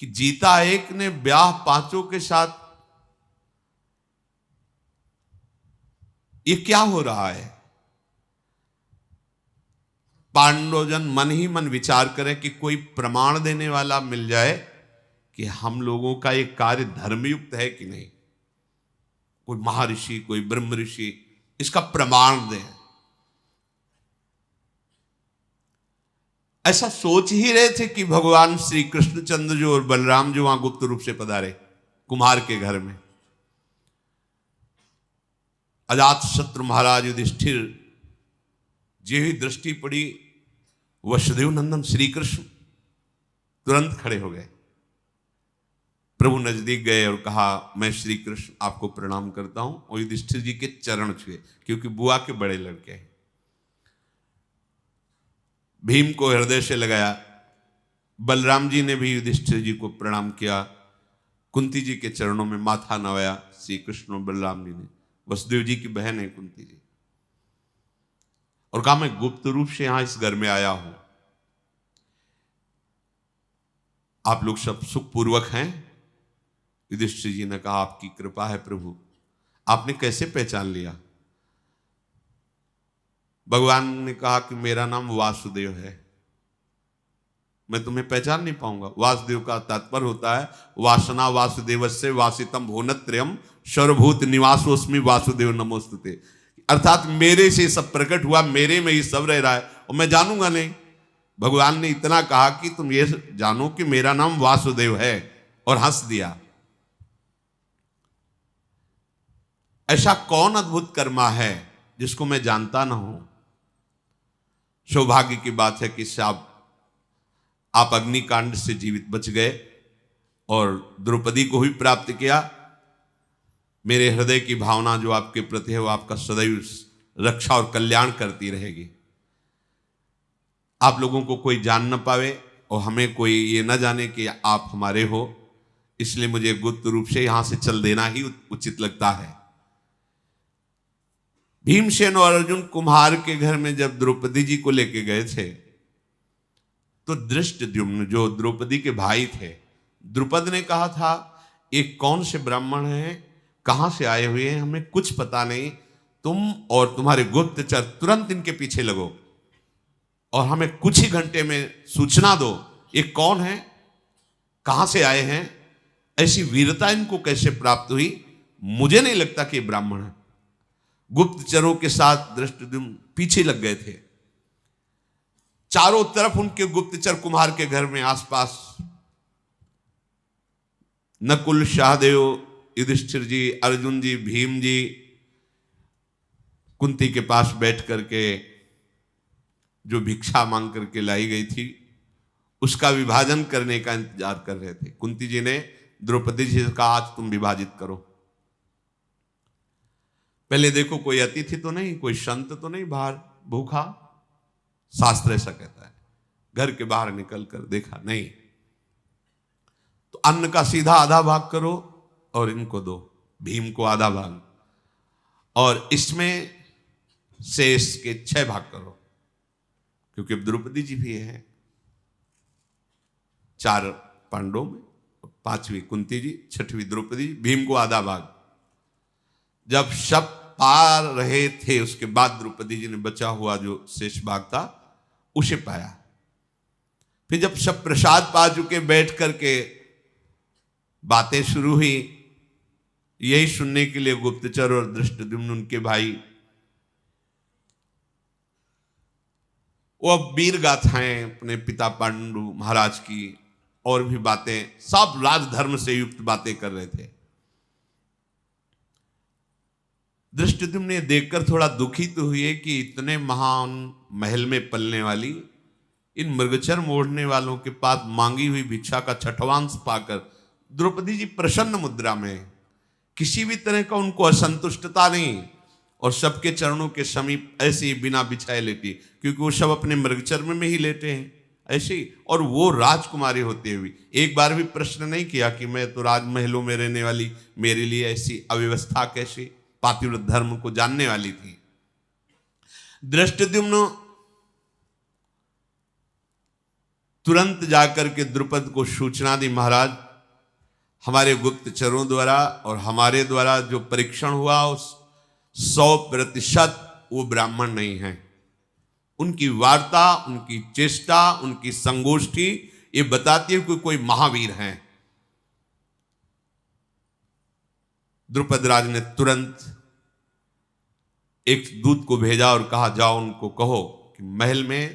कि जीता एक ने ब्याह 5 के साथ, ये क्या हो रहा है? पांडवजन मन ही मन विचार करें कि कोई प्रमाण देने वाला मिल जाए कि हम लोगों का ये कार्य धर्मयुक्त है कि नहीं। कोई महर्षि, कोई ब्रह्म ऋषि इसका प्रमाण दें। ऐसा सोच ही रहे थे कि भगवान श्री कृष्णचंद्र जो और बलराम जो वहां गुप्त रूप से पधारे कुम्हार के घर में। अजात शत्रु महाराज युधिष्ठिर जे ही दृष्टि पड़ी, वसुदेव नंदन श्री कृष्ण तुरंत खड़े हो गए, प्रभु नजदीक गए और कहा मैं श्री कृष्ण आपको प्रणाम करता हूं, और युधिष्ठिर जी के चरण छुए क्योंकि बुआ के बड़े लड़के हैं। भीम को हृदय से लगाया, बलराम जी ने भी युधिष्ठिर जी को प्रणाम किया, कुंती जी के चरणों में माथा नवाया श्री कृष्ण और बलराम जी ने। वसुदेव जी की बहन है कुंती जी, और कहा मैं गुप्त रूप से यहां इस घर में आया हूं, आप लोग सब सुखपूर्वक हैं? युधिष्ठिर जी ने कहा आपकी कृपा है प्रभु। आपने कैसे पहचान लिया? भगवान ने कहा कि मेरा नाम वासुदेव है, मैं तुम्हें पहचान नहीं पाऊंगा। वासुदेव का तात्पर्य होता है वासना वासुदेवस्य वासितम भुवनत्रयम् सर्वभूत निवासोस्मि वासुदेव नमोस्तुते। अर्थात मेरे से सब प्रकट हुआ, मेरे में ही सब रह रहा है और मैं जानूंगा नहीं। भगवान ने इतना कहा कि तुम ये जानो कि मेरा नाम वासुदेव है, और हंस दिया। ऐसा कौन अद्भुत कर्मा है जिसको मैं जानता ना हूं। सौभाग्य की बात है कि आप अग्निकांड से जीवित बच गए और द्रौपदी को भी प्राप्त किया। मेरे हृदय की भावना जो आपके प्रति है वो आपका सदैव रक्षा और कल्याण करती रहेगी। आप लोगों को कोई जान न पावे और हमें कोई ये न जाने कि आप हमारे हो, इसलिए मुझे गुप्त रूप से यहां से चल देना ही उचित लगता है। भीमसेन और अर्जुन कुम्हार के घर में जब द्रौपदी जी को लेके गए थे तो धृष्टद्युम्न जो द्रौपदी के भाई थे, द्रुपद ने कहा था ये कौन से ब्राह्मण हैं, कहां से आए हुए हैं, हमें कुछ पता नहीं, तुम और तुम्हारे गुप्तचर तुरंत इनके पीछे लगो और हमें कुछ ही घंटे में सूचना दो ये कौन है, कहां से आए हैं, ऐसी वीरता इनको कैसे प्राप्त हुई, मुझे नहीं लगता कि ये ब्राह्मण है। गुप्तचरों के साथ धृष्टद्युम्न पीछे लग गए थे। चारों तरफ उनके गुप्तचर कुम्हार के घर में आसपास नकुल, सहदेव, युधिष्ठिर जी, अर्जुन जी, भीम जी कुंती के पास बैठ करके जो भिक्षा मांग करके लाई गई थी उसका विभाजन करने का इंतजार कर रहे थे। कुंती जी ने द्रौपदी जी से कहा आज तुम विभाजित करो। पहले देखो कोई अतिथि तो नहीं, कोई संत तो नहीं बाहर भूखा, शास्त्र ऐसा कहता है। घर के बाहर निकल कर देखा नहीं, तो अन्न का सीधा आधा भाग करो और इनको दो, भीम को आधा भाग, और इसमें शेष के 6 भाग करो, क्योंकि द्रौपदी जी भी है 4 पांडवों में, 5वीं कुंती जी, 6वीं द्रौपदी जी, भीम को आधा भाग। जब सब पा रहे थे उसके बाद द्रौपदी जी ने बचा हुआ जो शेष भाग था उसे पाया। फिर जब सब प्रसाद पा चुके बैठ करके बातें शुरू हुई, यही सुनने के लिए गुप्तचर और धृष्टद्युम्न उनके भाई वो अब वीर गाथाएं अपने पिता पांडु महाराज की और भी बातें, सब राजधर्म से युक्त बातें कर रहे थे। धृष्टद्युम्न ने देखकर थोड़ा दुखी तो हुए कि इतने महान महल में पलने वाली इन मृगचर मोड़ने वालों के पास मांगी हुई भिक्षा का 6वांश पाकर द्रौपदी जी प्रसन्न मुद्रा में, किसी भी तरह का उनको असंतुष्टता नहीं, और सबके चरणों के समीप ऐसे ही बिना बिछाए लेटी, क्योंकि वो सब अपने मृगचर में ही लेटे हैं ऐसे ही, और वो राजकुमारी होते हुए एक बार भी प्रश्न नहीं किया कि मैं तो राजमहलों में रहने वाली, मेरे लिए ऐसी अव्यवस्था कैसी, पातिव्रत धर्म को जानने वाली थी। धृष्टद्युम्न तुरंत जाकर के द्रुपद को सूचना दी, महाराज हमारे गुप्तचरों द्वारा और हमारे द्वारा जो परीक्षण हुआ उस 100% वो ब्राह्मण नहीं है। उनकी वार्ता, उनकी चेष्टा, उनकी संगोष्ठी ये बताती है कि कोई महावीर हैं। द्रुपद राज ने तुरंत एक दूत को भेजा और कहा जाओ उनको कहो कि महल में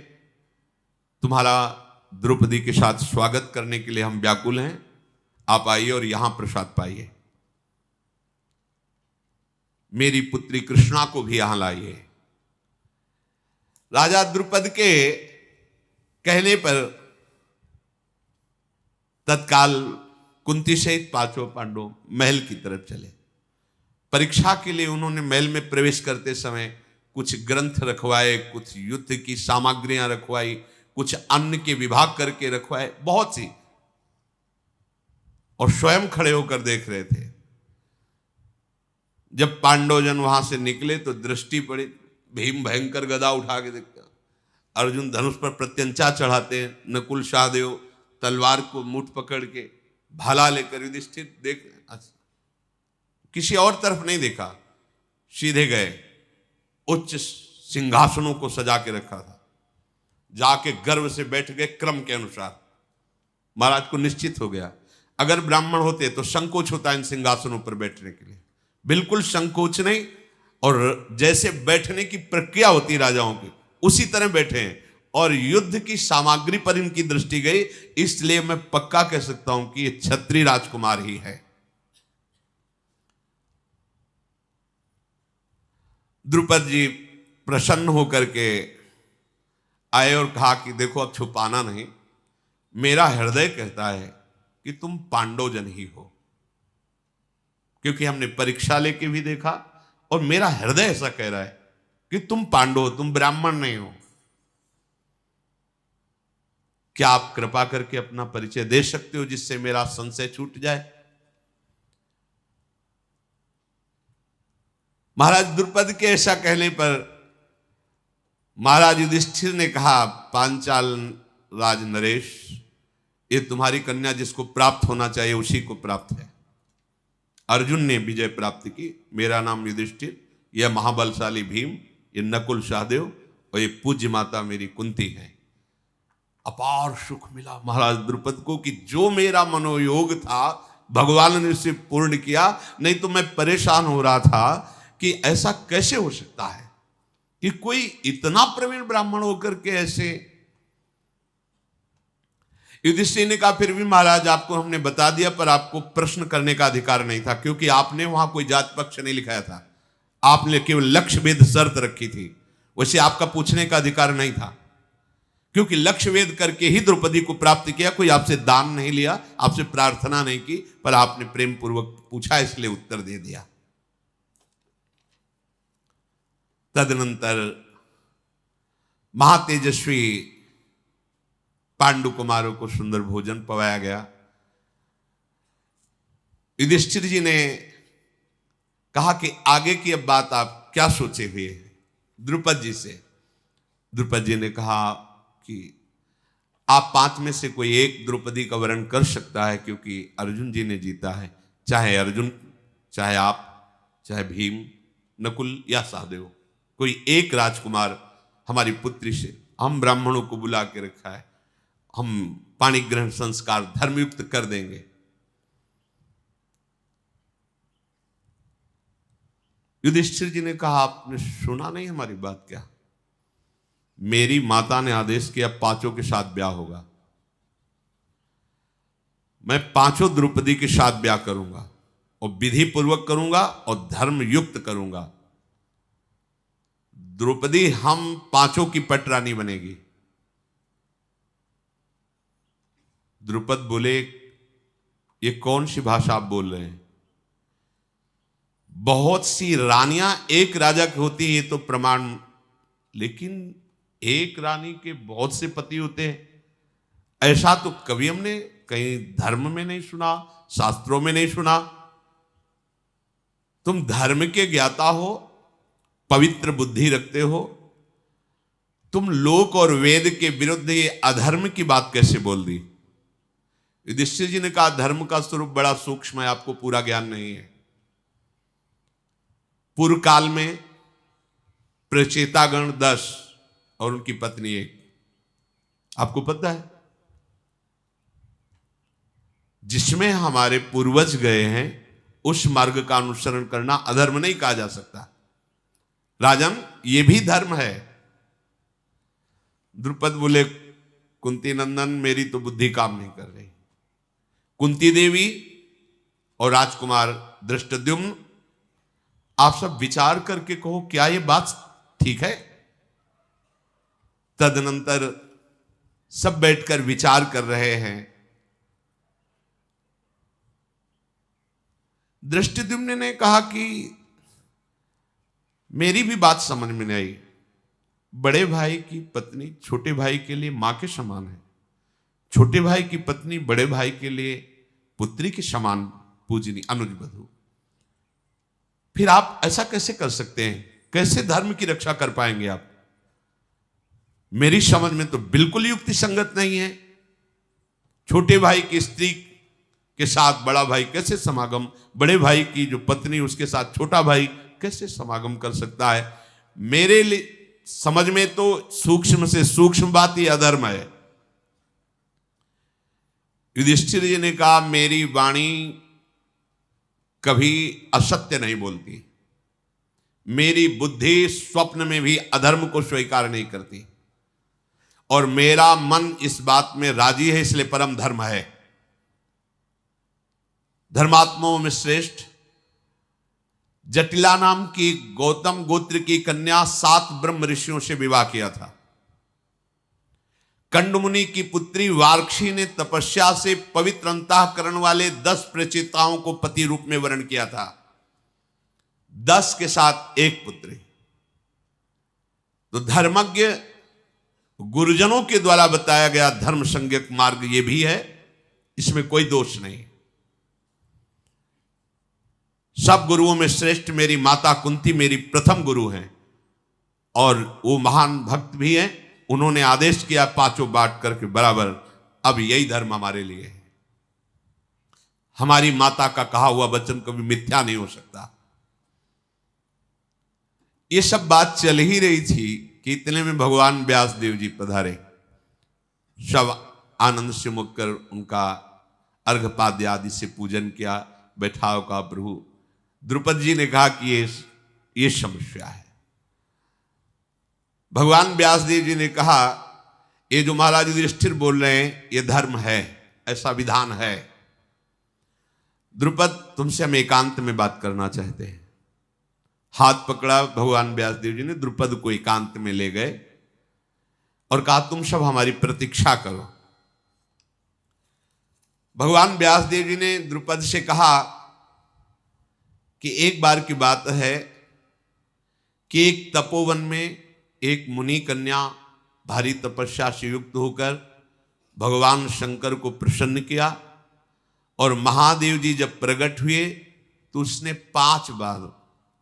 तुम्हारा द्रौपदी के साथ स्वागत करने के लिए हम व्याकुल हैं, आप आइए और यहां प्रसाद पाइए, मेरी पुत्री कृष्णा को भी यहां लाइए। राजा द्रुपद के कहने पर तत्काल कुंती सहित 5 पांडव महल की तरफ चले। परीक्षा के लिए उन्होंने महल में प्रवेश करते समय कुछ ग्रंथ रखवाए, कुछ युद्ध की सामग्रियां रखवाई, कुछ अन्न के विभाग करके रखवाए, बहुत सी, और स्वयं खड़े होकर देख रहे थे। जब पांडवजन वहां से निकले तो दृष्टि पड़ी, भीम भयंकर गदा उठा के देखते, अर्जुन धनुष पर प्रत्यंचा चढ़ाते हैं, नकुल सहदेव तलवार को मुठ पकड़ के भाला लेकर, युधिष्ठिर देख किसी और तरफ नहीं देखा, सीधे गए, उच्च सिंहासनों को सजा के रखा था। जाके गर्व से बैठ गए क्रम के अनुसार। महाराज को निश्चित हो गया अगर ब्राह्मण होते तो संकोच होता इन सिंहासनों पर बैठने के लिए, बिल्कुल संकोच नहीं। और जैसे बैठने की प्रक्रिया होती राजाओं की उसी तरह बैठे हैं। और युद्ध की सामग्री पर इनकी दृष्टि गई, इसलिए मैं पक्का कह सकता हूं कि ये क्षत्रिय राजकुमार ही है। द्रुपद जी प्रसन्न होकर के आए और कहा कि देखो अब छुपाना नहीं, मेरा हृदय कहता है कि तुम पांडवजन ही हो, क्योंकि हमने परीक्षा लेके भी देखा और मेरा हृदय ऐसा कह रहा है कि तुम पांडव हो, तुम ब्राह्मण नहीं हो। क्या आप कृपा करके अपना परिचय दे सकते हो जिससे मेरा संशय छूट जाए? महाराज द्रुपद के ऐसा कहने पर महाराज युधिष्ठिर ने कहा, पांचाल राज नरेश, ये तुम्हारी कन्या जिसको प्राप्त होना चाहिए उसी को प्राप्त है। अर्जुन ने विजय प्राप्त की। मेरा नाम युधिष्ठिर, यह महाबलशाली भीम, ये नकुल सहदेव और ये पूज्य माता मेरी कुंती है। अपार सुख मिला महाराज द्रुपद को कि जो मेरा मनोयोग था भगवान ने उसे पूर्ण किया। नहीं तो मैं परेशान हो रहा था कि ऐसा कैसे हो सकता है कि कोई इतना प्रवीण ब्राह्मण होकर के ऐसे। युधिष्ठिर ने कहा फिर भी महाराज आपको हमने बता दिया, पर आपको प्रश्न करने का अधिकार नहीं था, क्योंकि आपने वहां कोई जात पक्ष नहीं लिखाया था। आपने केवल लक्ष्य वेद शर्त रखी थी, वैसे आपका पूछने का अधिकार नहीं था, क्योंकि लक्ष्य वेद करके ही द्रौपदी को प्राप्त किया। कोई आपसे दान नहीं लिया, आपसे प्रार्थना नहीं की, पर आपने प्रेम पूर्वक पूछा इसलिए उत्तर दे दिया। तदनंतर महातेजस्वी पांडु कुमारों को सुंदर भोजन पवाया गया। युधिष्ठिर जी ने कहा कि आगे की अब बात आप क्या सोचे हुए हैं द्रुपद जी से। द्रुपद जी ने कहा कि आप 5 में से कोई एक द्रौपदी का वर्ण कर सकता है, क्योंकि अर्जुन जी ने जीता है। चाहे अर्जुन, चाहे आप, चाहे भीम, नकुल या सहदेव, कोई एक राजकुमार हमारी पुत्री से, हम ब्राह्मणों को बुला के रखा है, हम पाणी ग्रहण संस्कार धर्मयुक्त कर देंगे। युधिष्ठिर जी ने कहा आपने सुना नहीं हमारी बात क्या? मेरी माता ने आदेश किया 5 के साथ ब्याह होगा। मैं 5 द्रौपदी के साथ ब्याह करूंगा और विधि पूर्वक करूंगा और धर्म युक्त करूंगा। द्रौपदी हम 5 की पटरानी बनेगी। द्रुपद बोले ये कौन सी भाषा आप बोल रहे हैं? बहुत सी रानियां एक राजा की होती है ये तो प्रमाण, लेकिन एक रानी के बहुत से पति होते हैं, ऐसा तो कभी हमने कहीं धर्म में नहीं सुना, शास्त्रों में नहीं सुना। तुम धर्म के ज्ञाता हो, पवित्र बुद्धि रखते हो, तुम लोक और वेद के विरुद्ध ये अधर्म की बात कैसे बोल दी? युधिष्ठिर जी ने कहा धर्म का स्वरूप बड़ा सूक्ष्म है, आपको पूरा ज्ञान नहीं है। पूर्व काल में प्रचेतागण 10 और उनकी पत्नी 1, आपको पता है, जिसमें हमारे पूर्वज गए हैं उस मार्ग का अनुसरण करना अधर्म नहीं कहा जा सकता। राजन, ये भी धर्म है। द्रुपद बोले कुंती नंदन, मेरी तो बुद्धि काम नहीं कर रही। कुंती देवी और राजकुमार धृष्टद्युम्न, आप सब विचार करके कहो क्या ये बात ठीक है? तदनंतर सब बैठकर विचार कर रहे हैं। धृष्टद्युम्न ने कहा कि मेरी भी बात समझ में नहीं आई। बड़े भाई की पत्नी छोटे भाई के लिए मां के समान है, छोटे भाई की पत्नी बड़े भाई के लिए पुत्री के समान पूजनी अनुज बधू। फिर आप ऐसा कैसे कर सकते हैं? कैसे धर्म की रक्षा कर पाएंगे आप? मेरी समझ में तो बिल्कुल युक्ति संगत नहीं है। छोटे भाई की स्त्री के साथ बड़ा भाई कैसे समागम, बड़े भाई की जो पत्नी उसके साथ छोटा भाई कैसे समागम कर सकता है? मेरे लिए समझ में तो सूक्ष्म से सूक्ष्म बात ही अधर्म है। युधिष्ठिर जी ने कहा, मेरी वाणी कभी असत्य नहीं बोलती, मेरी बुद्धि स्वप्न में भी अधर्म को स्वीकार नहीं करती, और मेरा मन इस बात में राजी है, इसलिए परम धर्म है। धर्मात्माओं में श्रेष्ठ जटिला नाम की गौतम गोत्र की कन्या 7 ब्रह्म ऋषियों से विवाह किया था। कंडमुनि की पुत्री वार्क्षी ने तपस्या से पवित्र अंतःकरण वाले 10 प्रचेताओं को पति रूप में वर्ण किया था, 10 के साथ एक पुत्री। तो धर्मज्ञ गुरुजनों के द्वारा बताया गया धर्म संज्ञक मार्ग ये भी है, इसमें कोई दोष नहीं। सब गुरुओं में श्रेष्ठ मेरी माता कुंती मेरी प्रथम गुरु हैं, और वो महान भक्त भी हैं। उन्होंने आदेश किया 5 बांट करके बराबर, अब यही धर्म हमारे लिए है। हमारी माता का कहा हुआ वचन कभी मिथ्या नहीं हो सकता। ये सब बात चल ही रही थी कि इतने में भगवान व्यास देव जी पधारे। सब आनंद से मुकर उनका अर्घपाद्य आदि से पूजन किया। बैठाओ का प्रभु। द्रुपद जी ने कहा कि ये समस्या है। भगवान व्यासदेव जी ने कहा, ये जो महाराज युधिष्ठिर बोल रहे हैं ये धर्म है, ऐसा विधान है। द्रुपद, तुमसे हम एकांत में बात करना चाहते हैं। हाथ पकड़ा भगवान व्यासदेव जी ने, द्रुपद को एकांत में ले गए और कहा, तुम सब हमारी प्रतीक्षा करो। भगवान व्यासदेव जी ने द्रुपद से कहा कि एक बार की बात है कि एक तपोवन में एक मुनि कन्या भारी तपस्या से युक्त होकर भगवान शंकर को प्रसन्न किया, और महादेव जी जब प्रकट हुए तो उसने 5 बार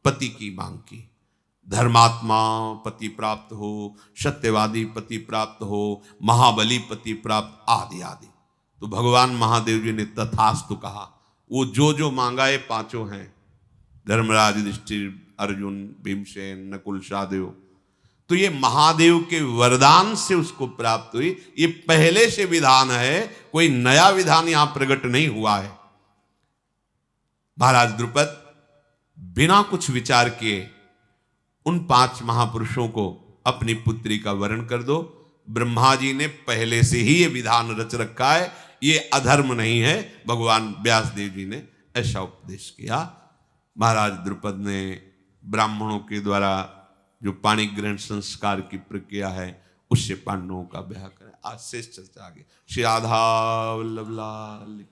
पति की मांग की। धर्मात्मा पति प्राप्त हो, सत्यवादी पति प्राप्त हो, महाबली पति प्राप्त आदि आदि। तो भगवान महादेव जी ने तथास्तु कहा। वो जो जो मांगा ये 5 हैं, धर्मराज, युधिष्ठिर, अर्जुन, भीमसेन, नकुल, सहदेव। तो ये महादेव के वरदान से उसको प्राप्त हुई। ये पहले से विधान है, कोई नया विधान यहां प्रकट नहीं हुआ है। महाराज द्रुपद, बिना कुछ विचार किए उन 5 महापुरुषों को अपनी पुत्री का वरण कर दो। ब्रह्मा जी ने पहले से ही ये विधान रच रखा है, ये अधर्म नहीं है। भगवान व्यासदेव जी ने ऐसा उपदेश किया। महाराज द्रुपद ने ब्राह्मणों के द्वारा जो पाणी ग्रहण संस्कार की प्रक्रिया है उससे पांडवों का ब्याह करें। आज शेष चर्चा आगे। श्री राधा वल्लभ लाल।